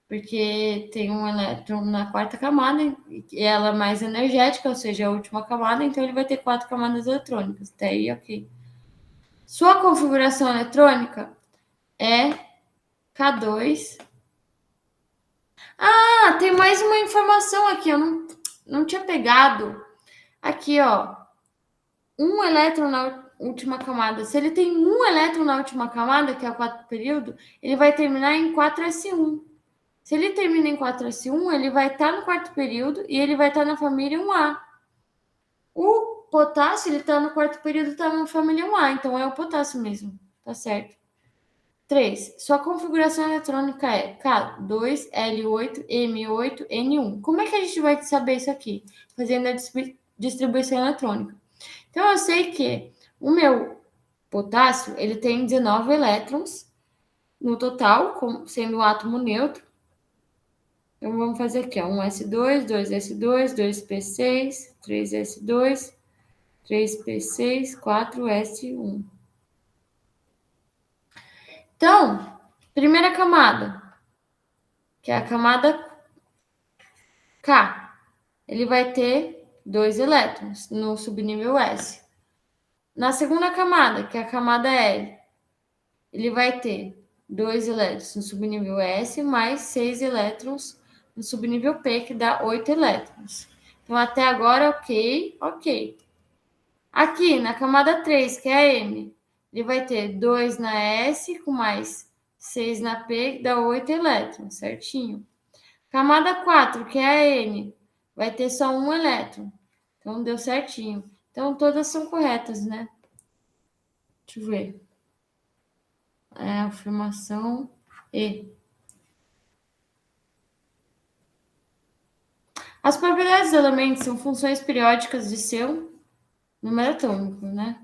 Porque tem um elétron na quarta camada e ela é mais energética, ou seja, a última camada, então ele vai ter 4 camadas eletrônicas. Até aí, ok. Sua configuração eletrônica é K2. Ah, tem mais uma informação aqui, eu não tinha pegado. Aqui, ó. Um elétron na última camada. Se ele tem um elétron na última camada, que é o quarto período, ele vai terminar em 4s1. Se ele termina em 4s1, ele vai estar no quarto período e ele vai estar na família 1A. O potássio, ele está no quarto período e está na família 1A, então é o potássio mesmo, tá certo? 3. Sua configuração eletrônica é K2L8M8N1. Como é que a gente vai saber isso aqui? Fazendo a distribuição eletrônica. Então, eu sei que o meu potássio, ele tem 19 elétrons no total, sendo um átomo neutro. Então, vamos fazer aqui, ó, 1s2, 2s2, 2p6, 3s2, 3p6, 4s1. Então, primeira camada, que é a camada K, ele vai ter 2 elétrons no subnível S. Na segunda camada, que é a camada L, ele vai ter 2 elétrons no subnível S, mais 6 elétrons no subnível P, que dá 8 elétrons. Então, até agora, ok. Aqui, na camada 3, que é a M, ele vai ter 2 na S, com mais 6 na P, que dá 8 elétrons, certinho. Camada 4, que é a N, vai ter só um elétron. Então, deu certinho. Então, todas são corretas, né? Deixa eu ver. Afirmação E. As propriedades do elemento são funções periódicas de seu número atômico, né?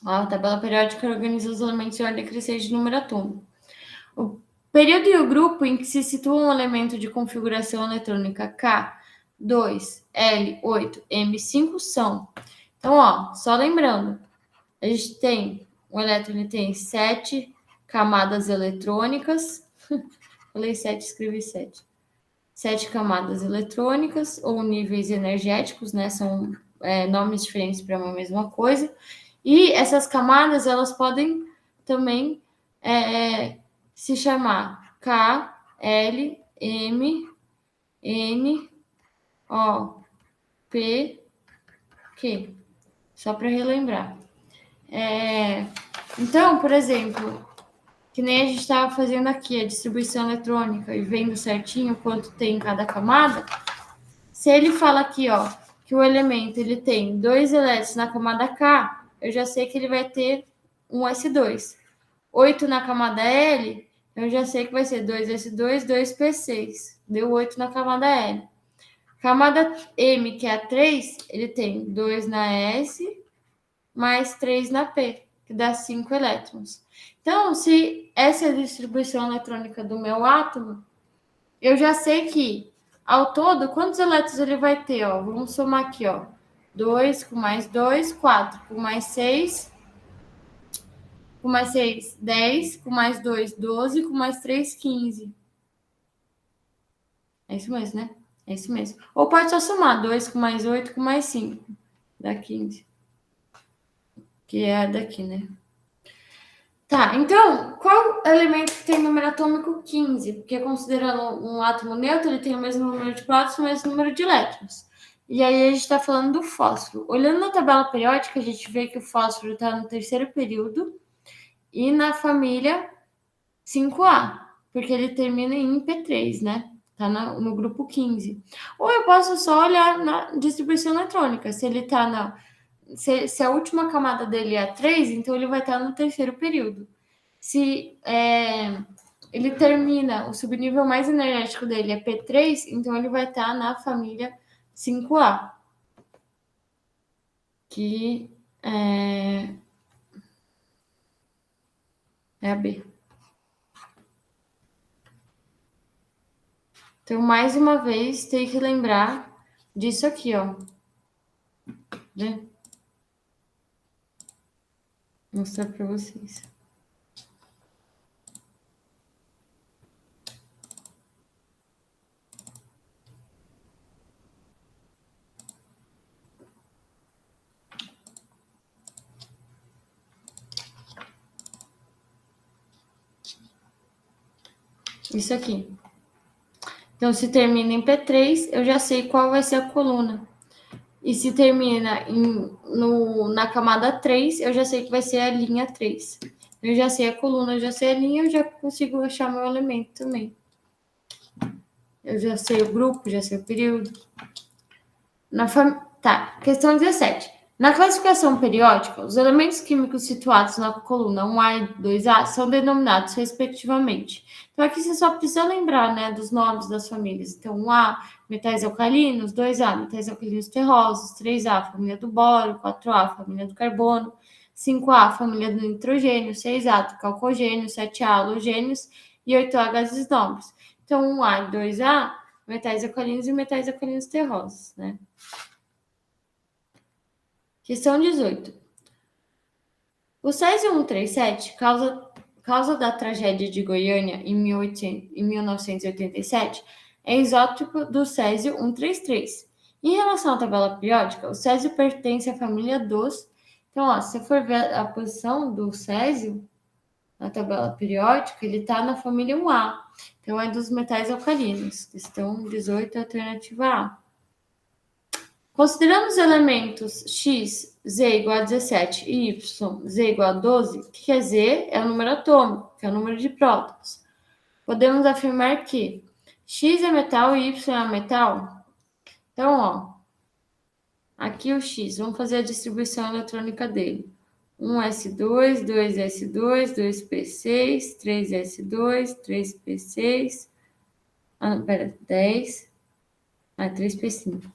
A tabela periódica organiza os elementos em ordem crescente de número atômico. O período e o grupo em que se situa um elemento de configuração eletrônica K, 2, L, 8, M5 são. Então, ó, só lembrando, a gente tem, o elétron ele tem 7 camadas eletrônicas. Falei 7, escrevi 7. 7 camadas eletrônicas ou níveis energéticos, né? São nomes diferentes para uma mesma coisa. E essas camadas, elas podem também se chamar K, L, M, N, O, P, Q. Só para relembrar. Então, por exemplo, que nem a gente estava fazendo aqui, a distribuição eletrônica e vendo certinho quanto tem em cada camada, se ele fala aqui, ó, que o elemento ele tem 2 elétrons na camada K, eu já sei que ele vai ter um S2. 8 na camada L, eu já sei que vai ser 2s2, 2p6. Deu 8 na camada L. Camada M, que é a 3, ele tem 2 na S, mais 3 na P, que dá 5 elétrons. Então, se essa é a distribuição eletrônica do meu átomo, eu já sei que Ao todo, quantos elétrons ele vai ter? Ó? Vamos somar aqui, ó. 2 com mais 2, 4, com mais 6, com mais 6, 10, com mais 2, 12, com mais 3, 15. É isso mesmo, né? É isso mesmo. Ou pode só somar 2 com mais 8, com mais 5. Dá 15. Que é a daqui, né? Tá, então, qual elemento que tem número atômico 15? Porque considerando um átomo neutro, ele tem o mesmo número de prótons, o mesmo número de elétrons. E aí a gente está falando do fósforo. Olhando na tabela periódica, a gente vê que o fósforo está no terceiro período e na família 5A, porque ele termina em P3, né? Tá no grupo 15. Ou eu posso só olhar na distribuição eletrônica. Se ele tá na. Se a última camada dele é 3, então ele vai estar no terceiro período. Se ele termina, o subnível mais energético dele é P3, então ele vai estar na família 5A, que é a B. Então, mais uma vez, tem que lembrar disso aqui, ó. Né? Vou mostrar para vocês. Isso aqui. Então, se termina em P3, eu já sei qual vai ser a coluna. E se termina na camada 3, eu já sei que vai ser a linha 3. Eu já sei a coluna, eu já sei a linha, eu já consigo achar meu elemento também. Eu já sei o grupo, já sei o período. Tá, questão 17. Na classificação periódica, os elementos químicos situados na coluna 1A e 2A são denominados respectivamente. Então, aqui você só precisa lembrar, né, dos nomes das famílias. Então, 1A, metais alcalinos, 2A, metais alcalinos terrosos, 3A, família do boro, 4A, família do carbono, 5A, família do nitrogênio, 6A, do calcogênio, 7A, halogênios e 8A, gases nobres. Então, 1A e 2A, metais alcalinos e metais alcalinos terrosos, né? Questão 18. O Césio 137, causa da tragédia de Goiânia em 1987, é isótopo do Césio 133. Em relação à tabela periódica, o Césio pertence à família dos. Então, ó, se você for ver a posição do Césio na tabela periódica, ele está na família 1A. Então, é dos metais alcalinos. Questão 18, alternativa A. Considerando os elementos x, z igual a 17 e y, z igual a 12, o que é z? É o número atômico, que é o número de prótons. Podemos afirmar que x é metal e y é metal? Então, ó, aqui o x, vamos fazer a distribuição eletrônica dele. 1s2, 2s2, 2p6, 3s2, 3p6, 10, 3p5.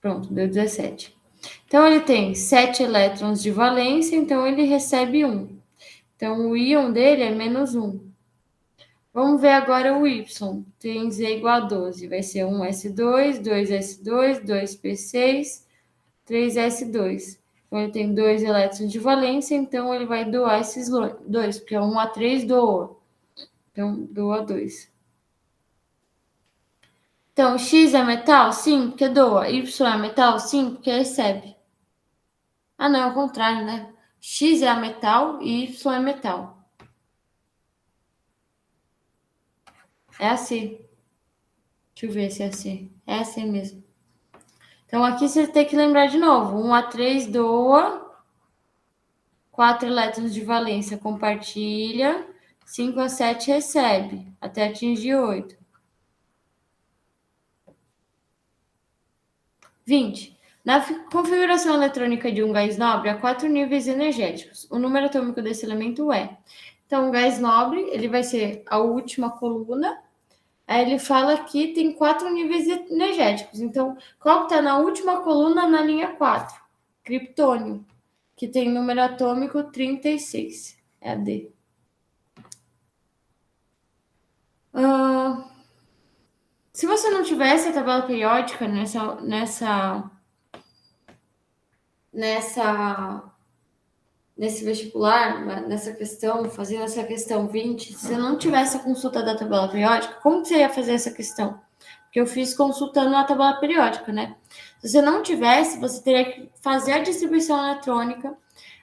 Pronto, deu 17. Então, ele tem 7 elétrons de valência, então ele recebe 1. Então, o íon dele é menos 1. Vamos ver agora o Y. Tem Z igual a 12. Vai ser 1s2, 2s2, 2p6, 3s2. Então, ele tem 2 elétrons de valência, então ele vai doar esses 2, porque 1A3 doa. Então, doa 2. Então, X é metal? Sim, porque doa. Y é metal? Sim, porque recebe. Ah, não, é o contrário, né? X é a metal e Y é metal. É assim. Deixa eu ver se é assim. É assim mesmo. Então, aqui você tem que lembrar de novo. 1A3 doa. 4 elétrons de valência compartilha. 5A7 recebe. Até atingir 8. 20. Na configuração eletrônica de um gás nobre, há 4 níveis energéticos. O número atômico desse elemento é. Então, o gás nobre, ele vai ser a última coluna. Aí ele fala que tem 4 níveis energéticos. Então, qual que está na última coluna na linha 4? Criptônio, que tem número atômico 36. É a D. Se você não tivesse a tabela periódica nessa nesse vestibular, nessa questão, fazendo essa questão 20, se eu não tivesse a consulta da tabela periódica, como que você ia fazer essa questão? Porque eu fiz consultando a tabela periódica, né? Se você não tivesse, você teria que fazer a distribuição eletrônica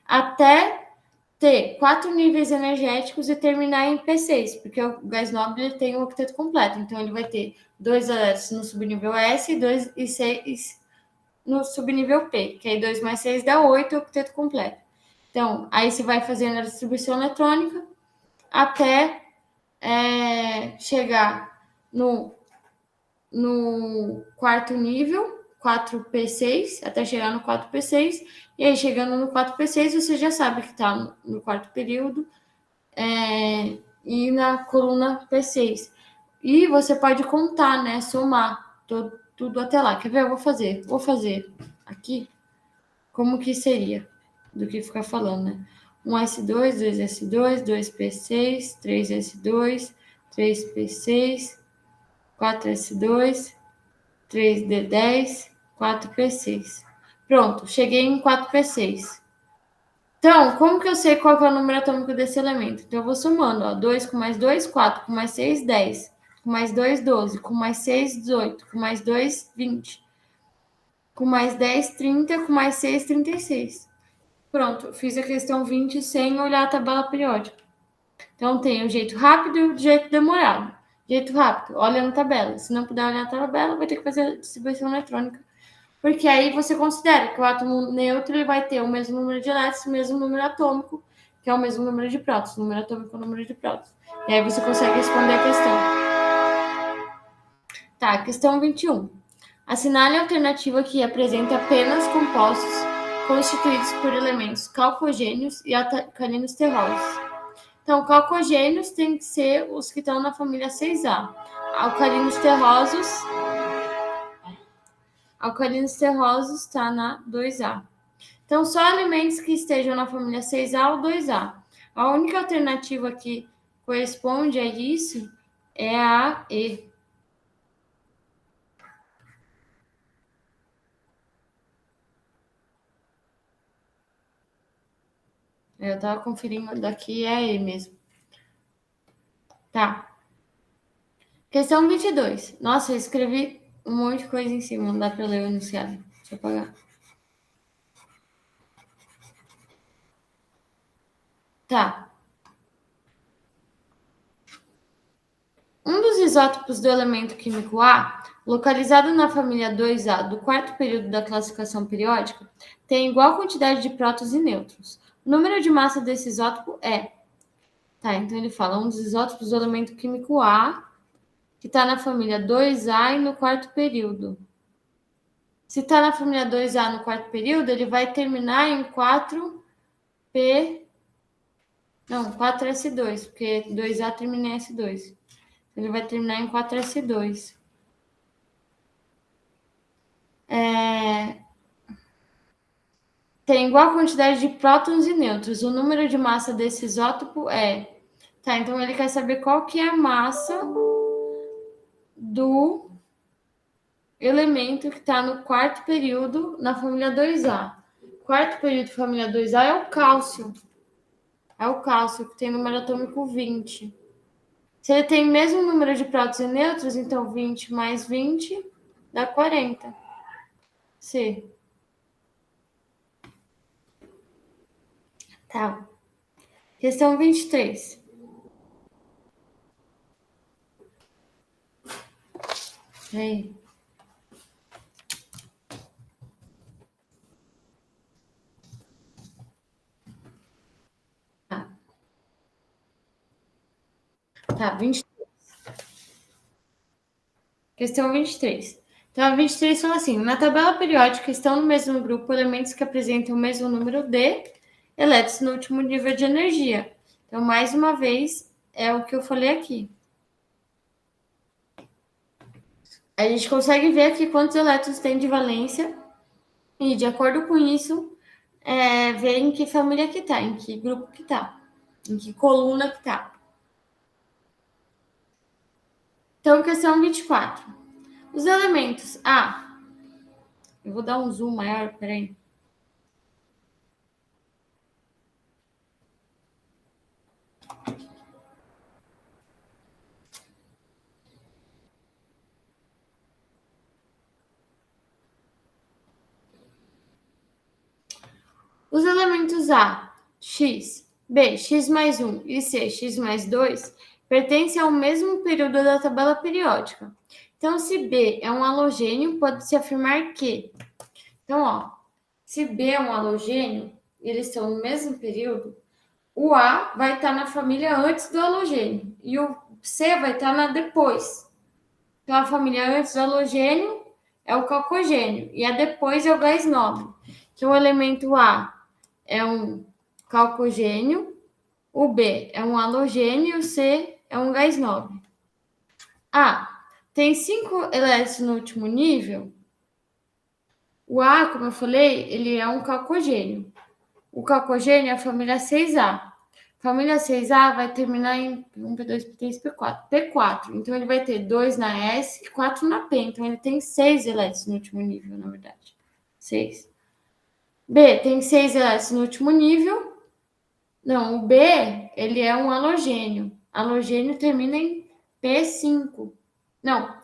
até ter 4 níveis energéticos e terminar em P6, porque o gás nobre ele tem o octeto completo, então ele vai ter 2 elétrons no subnível S e 2 e 6 no subnível P, que aí 2 mais 6 dá 8, o octeto completo. Então, aí você vai fazendo a distribuição eletrônica até chegar no quarto nível, 4P6, até chegar no 4P6, e aí chegando no 4P6, você já sabe que está no quarto período e na coluna P6. E você pode contar, né? Somar tudo até lá. Quer ver? Eu vou fazer aqui como que seria do que ficar falando, né? 1S2, 2S2, 2P6, 3S2, 3P6, 4S2, 3D10, 4P6. Pronto, cheguei em 4P6. Então, como que eu sei qual que é o número atômico desse elemento? Então, eu vou somando, ó, 2 com mais 2, 4, com mais 6, 10, com mais 2, 12, com mais 6, 18, com mais 2, 20, com mais 10, 30, com mais 6, 36. Pronto, fiz a questão 20 sem olhar a tabela periódica. Então, tem o jeito rápido e o jeito demorado. Jeito rápido, olha na tabela. Se não puder olhar na tabela, vai ter que fazer a distribuição eletrônica. Porque aí você considera que o átomo neutro ele vai ter o mesmo número de elétrons, o mesmo número atômico, que é o mesmo número de prótons. O número atômico é o número de prótons. E aí você consegue responder a questão. Tá, questão 21. Assinale a alternativa que apresenta apenas compostos constituídos por elementos calcogênios e alcalinos terrosos. Então, calcogênios tem que ser os que estão na família 6A. Alcalinos terrosos está na 2A. Então, só elementos que estejam na família 6A ou 2A. A única alternativa que corresponde a isso é a E. Eu estava conferindo daqui, é a E mesmo. Tá. Questão 22. Nossa, eu escrevi um monte de coisa em cima, não dá para ler o enunciado. Deixa eu apagar. Tá. Um dos isótopos do elemento químico A, localizado na família 2A do quarto período da classificação periódica, tem igual quantidade de prótons e nêutrons. O número de massa desse isótopo é. Tá, então ele fala um dos isótopos do elemento químico A, que está na família 2A e no quarto período. Se está na família 2A no quarto período, ele vai terminar em 4P. Não, 4S2, porque 2A termina em S2. Ele vai terminar em 4S2. Tem igual quantidade de prótons e nêutrons. O número de massa desse isótopo é. Tá, então ele quer saber qual que é a massa do elemento que está no quarto período na família 2A. Quarto período família 2A é o cálcio. É o cálcio, que tem número atômico 20. Se ele tem o mesmo número de prótons e nêutrons, então 20 mais 20 dá 40. C. Tá. Questão 23. Aí. Tá. Tá, 20. Questão 23. Então, a 23 fala assim: na tabela periódica estão no mesmo grupo elementos que apresentam o mesmo número de elétrons no último nível de energia. Então, mais uma vez, é o que eu falei aqui. A gente consegue ver aqui quantos elétrons tem de valência e, de acordo com isso, ver em que família que tá, em que grupo que tá, em que coluna que tá. Então, questão 24. Os elementos A. Eu vou dar um zoom maior, peraí. Os elementos A, x, B, x mais 1 e C, x mais 2 pertencem ao mesmo período da tabela periódica. Então, se B é um halogênio, pode-se afirmar que... Então, ó, se B é um halogênio, e eles estão no mesmo período, o A vai estar na família antes do halogênio e o C vai estar na depois. Então, a família antes do halogênio é o calcogênio e a depois é o gás nobre. Então, o elemento A é um calcogênio, o B é um halogênio e o C é um gás nobre. A. Tem 5 elétrons no último nível. O A, como eu falei, ele é um calcogênio. O calcogênio é a família 6A. Família 6A vai terminar em 1, P2, P3, P4. P4. Então, ele vai ter 2 na S e 4 na P. Então, ele tem 6 elétrons no último nível, na verdade. 6. B tem 6 elétrons no último nível. Não, o B, ele é um halogênio. Halogênio termina em P5. Não,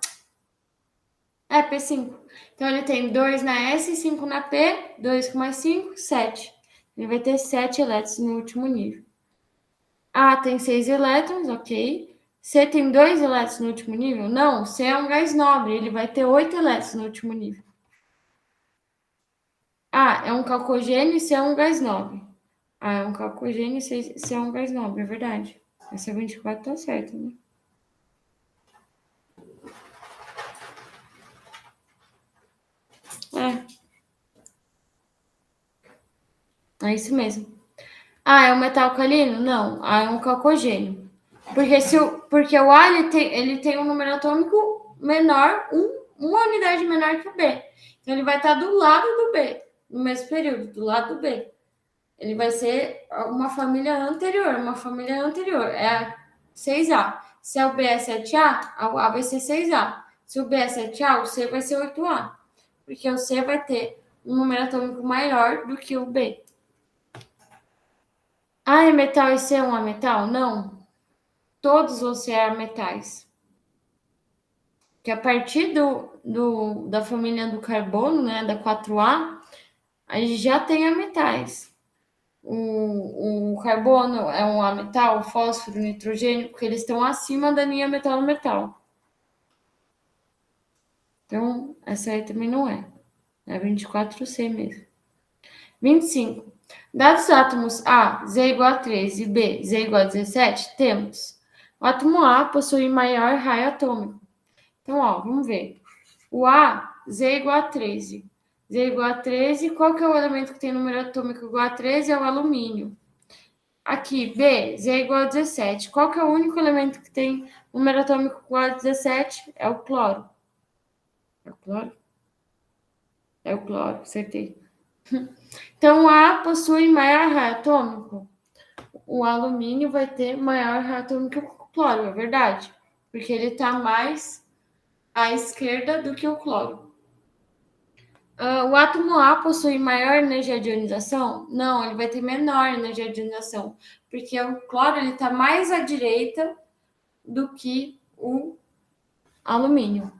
é P5. Então, ele tem 2 na S e 5 na P. 2 com mais 5, 7. Ele vai ter 7 elétrons no último nível. A tem 6 elétrons, ok. C tem 2 elétrons no último nível? Não, C é um gás nobre, ele vai ter 8 elétrons no último nível. A é um calcogênio e C é um gás nobre. A é um calcogênio e C é um gás nobre, é verdade. Essa 24 tá certa, né? É isso mesmo. A é um metal alcalino? Não, A é um calcogênio. Porque o A ele tem um número atômico menor, uma unidade menor que o B. Então, ele vai estar do lado do B, no mesmo período, do lado do B. Ele vai ser uma família anterior, é a 6A. Se o B é 7A, o A vai ser 6A. Se o B é 7A, o C vai ser 8A. Porque o C vai ter um número atômico maior do que o B. A é metal e C é um metal? Não. Todos vão ser metais. Que a partir da família do carbono, né, da 4A, a gente já tem metais. O carbono é um ametal, o fósforo, o nitrogênio, porque eles estão acima da linha metalo-metal. Então, essa aí também não é. É 24C mesmo. 25. Dados os átomos A, Z igual a 13 e B, Z igual a 17, temos o átomo A possui maior raio atômico. Então, ó, vamos ver. O A, Z igual a 13. Z igual a 13, qual que é o elemento que tem número atômico igual a 13? É o alumínio. Aqui, B, Z igual a 17. Qual que é o único elemento que tem número atômico igual a 17? É o cloro. É o cloro? É o cloro, acertei. Então, o A possui maior raio atômico. O alumínio vai ter maior raio atômico que o cloro, é verdade? Porque ele está mais à esquerda do que o cloro. O átomo A possui maior energia de ionização? Não, ele vai ter menor energia de ionização, porque o cloro está mais à direita do que o alumínio.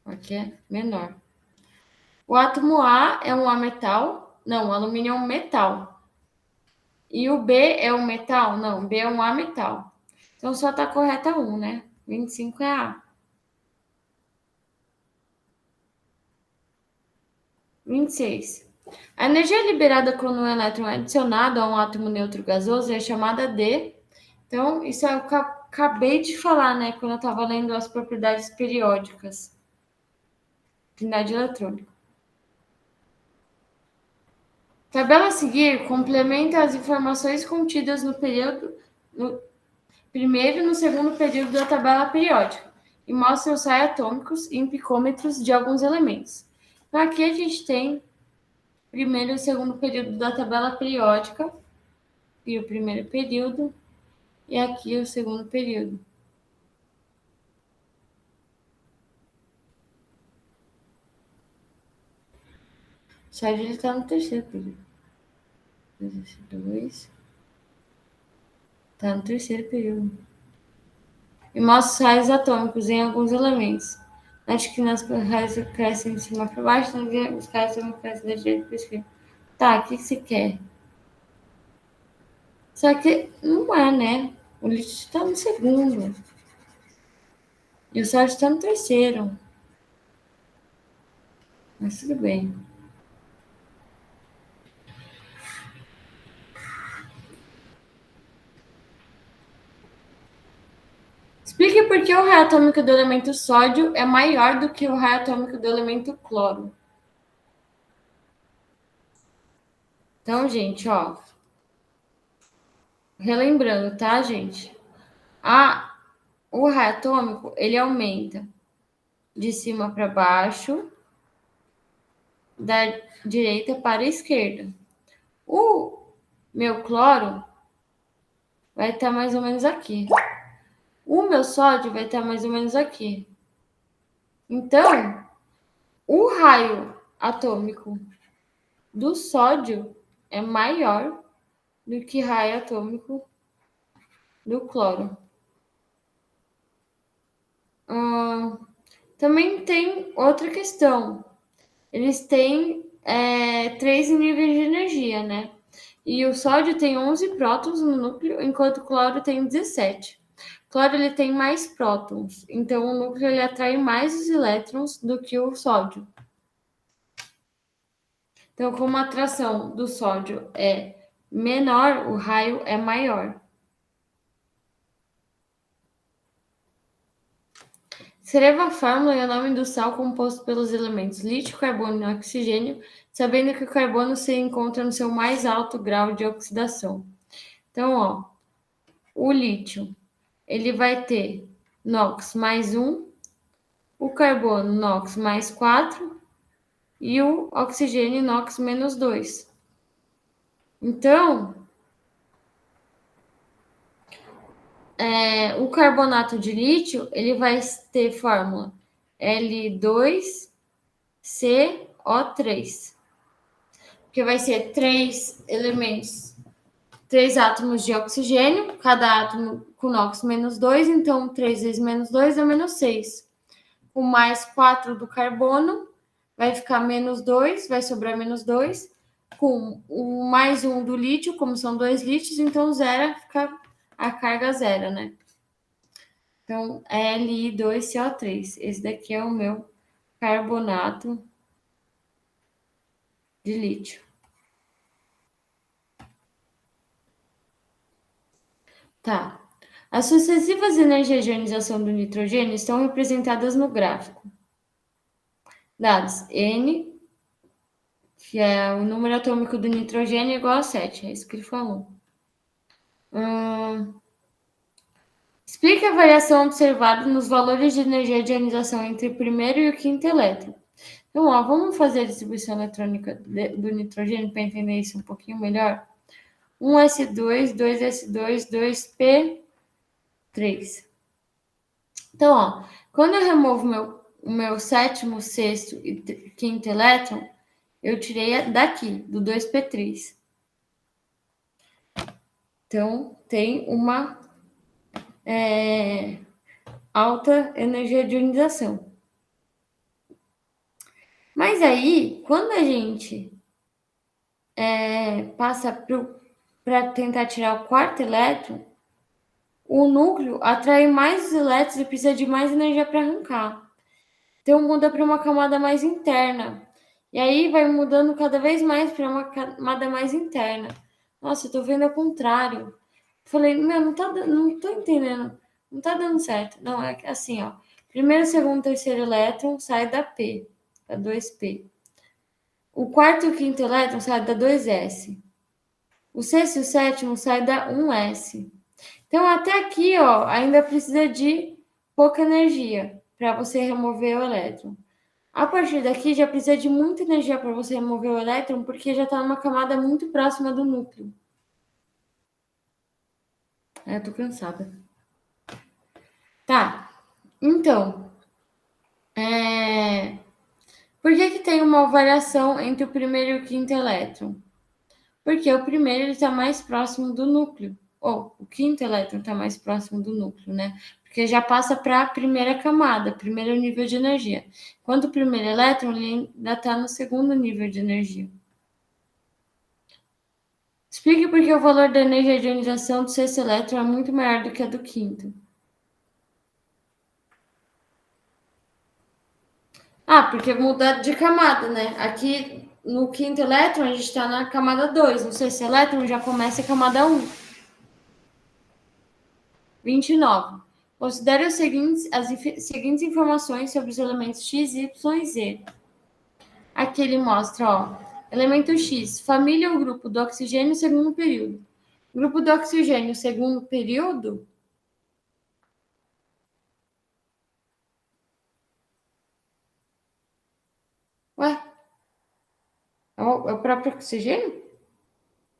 Aqui é menor. O átomo A é um ametal? Não, o alumínio é um metal. E o B é um metal? Não, B é um ametal. Então só está correta 1, né? 25 é A. 26. A energia liberada quando um elétron é adicionado a um átomo neutro gasoso é chamada de... Então, isso é o que eu acabei de falar, né? Quando eu estava lendo as propriedades periódicas. Afinidade eletrônica. Tabela a seguir complementa as informações contidas no primeiro e no segundo período da tabela periódica e mostra os raios atômicos e picômetros de alguns elementos. Então, aqui a gente tem o primeiro e o segundo período da tabela periódica, e o primeiro período, e aqui o segundo período. sódio ele tá no terceiro período. 2. Tá no terceiro período. E mostra os raios atômicos em alguns elementos. Acho que nas raios crescem de cima para baixo, os raios atômicos crescem da direita para esquerda. Tá, o que você quer? Só que não é, né? O lítio está no segundo. E o sódio está no terceiro. Mas tudo bem. Explique por que o raio atômico do elemento sódio é maior do que o raio atômico do elemento cloro. Então, gente, ó. Relembrando, tá, gente? O raio atômico, ele aumenta de cima para baixo, da direita para a esquerda. O meu cloro vai estar mais ou menos aqui. O meu sódio vai estar mais ou menos aqui. Então, o raio atômico do sódio é maior do que raio atômico do cloro. Também tem outra questão. Eles têm 3 níveis de energia, né? E o sódio tem 11 prótons no núcleo, enquanto o cloro tem 17. O cloro ele tem mais prótons, então o núcleo ele atrai mais os elétrons do que o sódio. Então, como a atração do sódio é menor, o raio é maior. Escreva a fórmula e o nome do sal composto pelos elementos lítio, carbono e oxigênio, sabendo que o carbono se encontra no seu mais alto grau de oxidação. Então, ó, o lítio, ele vai ter NOx mais 1, o carbono NOx mais 4 e o oxigênio NOx menos 2. Então, o carbonato de lítio, ele vai ter fórmula L2CO3, que vai ser 3 elementos, 3 átomos de oxigênio, cada átomo com NOx menos 2, então 3 vezes menos 2 é menos 6. O mais 4 do carbono vai ficar menos 2, vai sobrar menos 2. Com o mais 1 do lítio, como são 2 lítios, então zero fica a carga zero, né? Então, Li2CO3. Esse daqui é o meu carbonato de lítio. Tá. As sucessivas energias de ionização do nitrogênio estão representadas no gráfico. Dados N, que é o número atômico do nitrogênio, igual a 7. É isso que ele falou. Explique a variação observada nos valores de energia de ionização entre o primeiro e o quinto elétron. Então, ó, vamos fazer a distribuição eletrônica do nitrogênio para entender isso um pouquinho melhor. 1s2, 2s2, 2p3. Então, ó, quando eu removo o meu sétimo, sexto e quinto elétron, eu tirei daqui, do 2p3. Então, tem uma alta energia de ionização. Mas aí, quando a gente passa para tentar tirar o quarto elétron, o núcleo atrai mais elétrons e precisa de mais energia para arrancar. Então muda para uma camada mais interna. E aí vai mudando cada vez mais para uma camada mais interna. Nossa, eu tô vendo ao contrário. Falei, meu, não tô entendendo. Não tá dando certo. Não, é assim, ó. Primeiro, segundo, terceiro elétron sai da P, da 2P. O quarto e o quinto elétron sai da 2S. O sexto e o sétimo sai da 1S. Então, até aqui, ó, ainda precisa de pouca energia para você remover o elétron. A partir daqui, já precisa de muita energia para você remover o elétron, porque já está numa camada muito próxima do núcleo. Eu tô cansada. Tá, então, Por que tem uma variação entre o primeiro e o quinto elétron? Porque o primeiro está mais próximo do núcleo, ou o quinto elétron está mais próximo do núcleo, né? Porque já passa para a primeira camada, primeiro nível de energia. Enquanto o primeiro elétron ele ainda está no segundo nível de energia. Explique por que o valor da energia de ionização do sexto elétron é muito maior do que a do quinto. Porque muda de camada, né? Aqui no quinto elétron a gente está na camada 2, no sexto elétron já começa a camada 1. 29. Considere as seguintes informações sobre os elementos X, Y e Z. Aqui ele mostra, ó, elemento X, família ou grupo do oxigênio segundo período. Grupo do oxigênio segundo período? Ué, é o próprio oxigênio?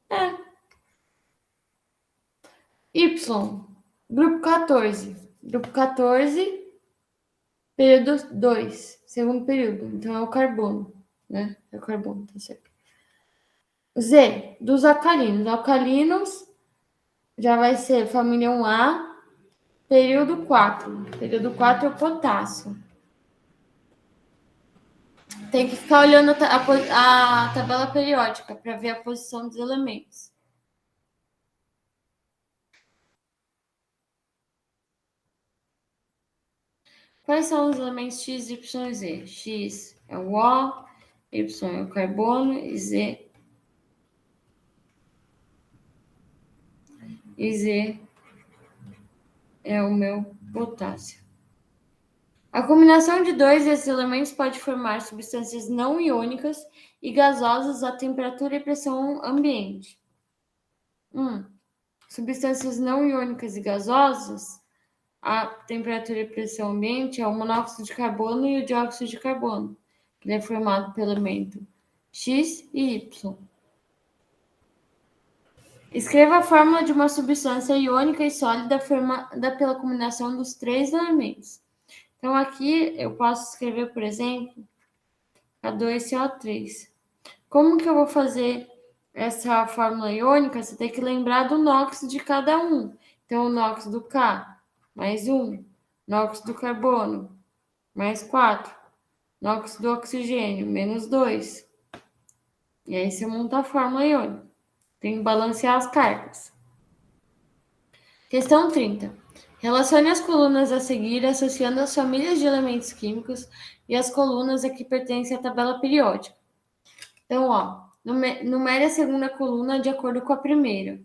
É. Y, grupo 14. Grupo 14, período 2, segundo período. Então é o carbono, né? É o carbono, tá certo. Z, dos alcalinos. Alcalinos já vai ser família 1A, período 4. Período 4 é o potássio. Tem que ficar olhando a tabela periódica para ver a posição dos elementos. Quais são os elementos X, Y e Z? X é o O, Y é o carbono e Z é o meu potássio. A combinação de dois desses elementos pode formar substâncias não iônicas e gasosas a temperatura e pressão ambiente. Substâncias não iônicas e gasosas a temperatura e pressão ambiente é o monóxido de carbono e o dióxido de carbono, que é formado pelo elemento X e Y. Escreva a fórmula de uma substância iônica e sólida formada pela combinação dos três elementos. Então, aqui eu posso escrever, por exemplo, K2CO3. Como que eu vou fazer essa fórmula iônica? Você tem que lembrar do NOx de cada um. Então, o NOx do K, mais 1. NOx do carbono, mais 4. NOx do oxigênio, menos 2. E aí você monta a fórmula iônica. Tem que balancear as cargas. Questão 30. Relacione as colunas a seguir associando as famílias de elementos químicos e as colunas a que pertencem à tabela periódica. Então, ó, numere a segunda coluna de acordo com a primeira.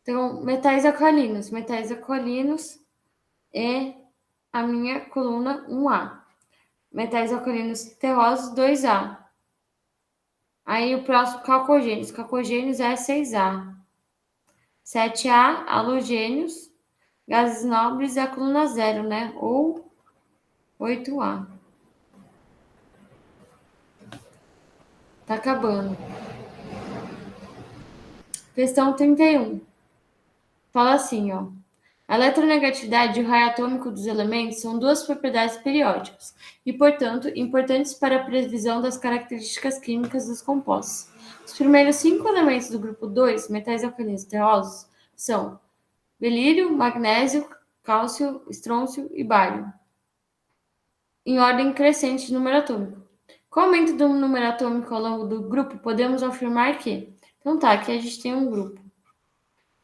Então, metais alcalinos. Metais alcalinos é a minha coluna 1A. Metais alcalinos terrosos, 2A. Aí o próximo, calcogênios. Calcogênios é 6A. 7A, halogênios. Gases nobres é a coluna 0, né? Ou 8A. Tá acabando. Questão 31. Fala assim, ó. A eletronegatividade e o raio atômico dos elementos são duas propriedades periódicas e, portanto, importantes para a previsão das características químicas dos compostos. Os primeiros 5 elementos do grupo 2, metais alcalinos terrosos, são belírio, magnésio, cálcio, estrôncio e bário, em ordem crescente de número atômico. Com o aumento do número atômico ao longo do grupo, podemos afirmar que... Então tá, aqui a gente tem um grupo.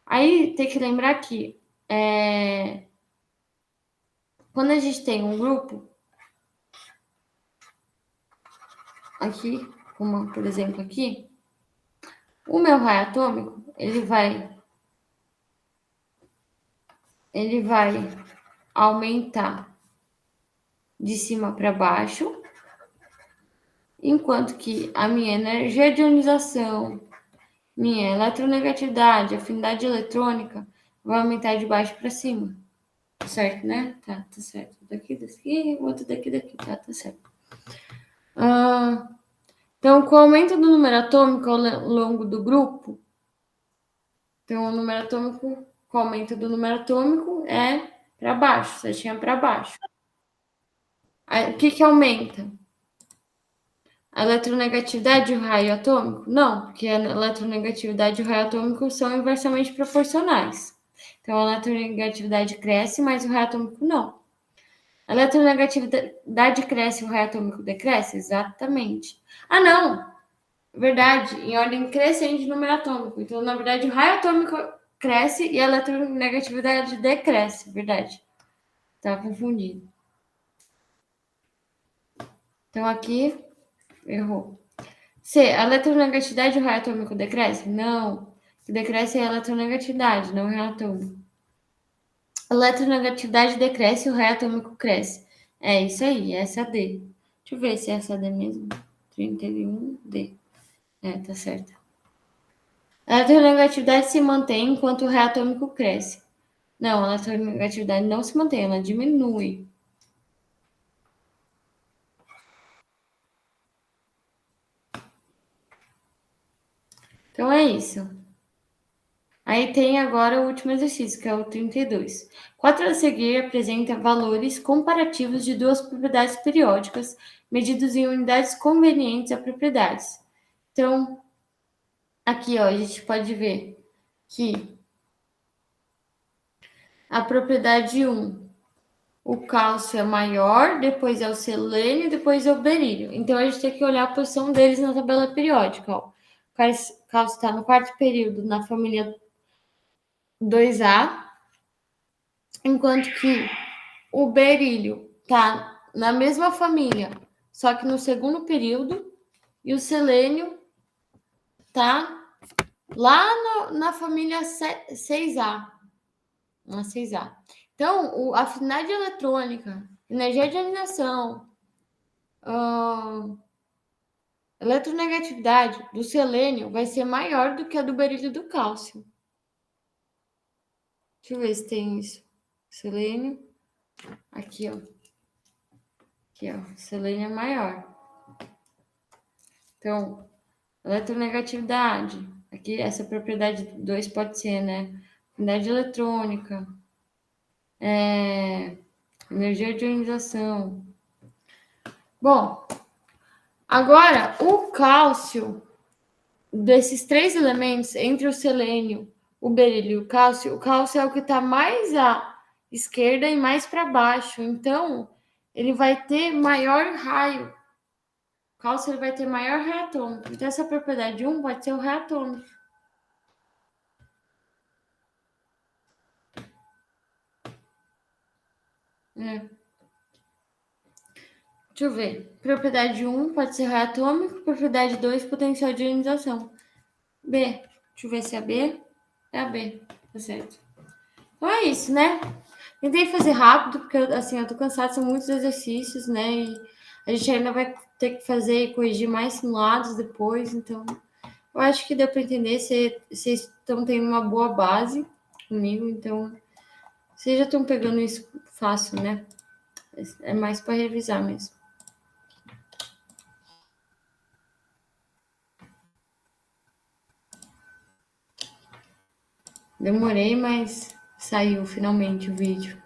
Aí tem que lembrar que quando a gente tem um grupo, aqui, como por exemplo aqui, o meu raio atômico, ele vai aumentar de cima para baixo, enquanto que a minha energia de ionização, minha eletronegatividade, afinidade eletrônica, vai aumentar de baixo para cima. Certo, né? Tá certo. Daqui, outro daqui, tá certo. Então, com o aumento do número atômico ao longo do grupo, então o número atômico, com o aumento do número atômico é para baixo, você tinha para baixo. Aí, o que aumenta? A eletronegatividade e o raio atômico? Não, porque a eletronegatividade e o raio atômico são inversamente proporcionais. Então, a eletronegatividade cresce, mas o raio atômico não. A eletronegatividade cresce e o raio atômico decresce? Exatamente. Ah, não! Verdade, em ordem crescente de número atômico. Então, na verdade, o raio atômico cresce e a eletronegatividade decresce. Verdade. Estava confundido. Então, aqui, errou. C. A eletronegatividade do raio atômico decresce? Não. O que decresce é a eletronegatividade, não o raio atômico. A eletronegatividade decresce e o raio atômico cresce. É isso aí, essa é a D. Deixa eu ver se é essa D mesmo. 31D. É, tá certo. A eletronegatividade se mantém enquanto o raio atômico cresce. Não, a eletronegatividade não se mantém, ela diminui. Então é isso. Aí tem agora o último exercício, que é o 32. Quatro a seguir apresenta valores comparativos de duas propriedades periódicas, medidos em unidades convenientes a propriedades. Então, aqui ó, a gente pode ver que a propriedade 1, o cálcio é maior, depois é o selênio, depois é o berílio. Então, a gente tem que olhar a posição deles na tabela periódica. Ó. O cálcio está no quarto período na família 2A, enquanto que o berílio tá na mesma família, só que no segundo período, e o selênio tá lá na família 6A, na 6A. Então, a afinidade eletrônica, energia de anionização, eletronegatividade do selênio vai ser maior do que a do berílio e do cálcio. Deixa eu ver se tem isso. Selênio, aqui, ó. Aqui, ó. Selênio é maior. Então, eletronegatividade. Aqui, essa propriedade 2 pode ser, né? Afinidade eletrônica. Energia de ionização. Bom, agora, o cálcio, desses três elementos, entre o selênio, o berílio e o cálcio é o que está mais à esquerda e mais para baixo. Então, ele vai ter maior raio. O cálcio ele vai ter maior raio atômico. Então, essa propriedade 1 pode ser o raio atômico. É. Deixa eu ver. Propriedade 1 pode ser raio atômico. Propriedade 2, potencial de ionização. B. Deixa eu ver se é B. É a B. Tá certo. Então é isso, né? Tentei fazer rápido, porque assim, eu tô cansada, são muitos exercícios, né? E a gente ainda vai ter que fazer e corrigir mais simulados depois, então eu acho que deu para entender. Vocês estão tendo uma boa base comigo, então vocês já estão pegando isso fácil, né? É mais para revisar mesmo. Demorei, mas saiu finalmente o vídeo.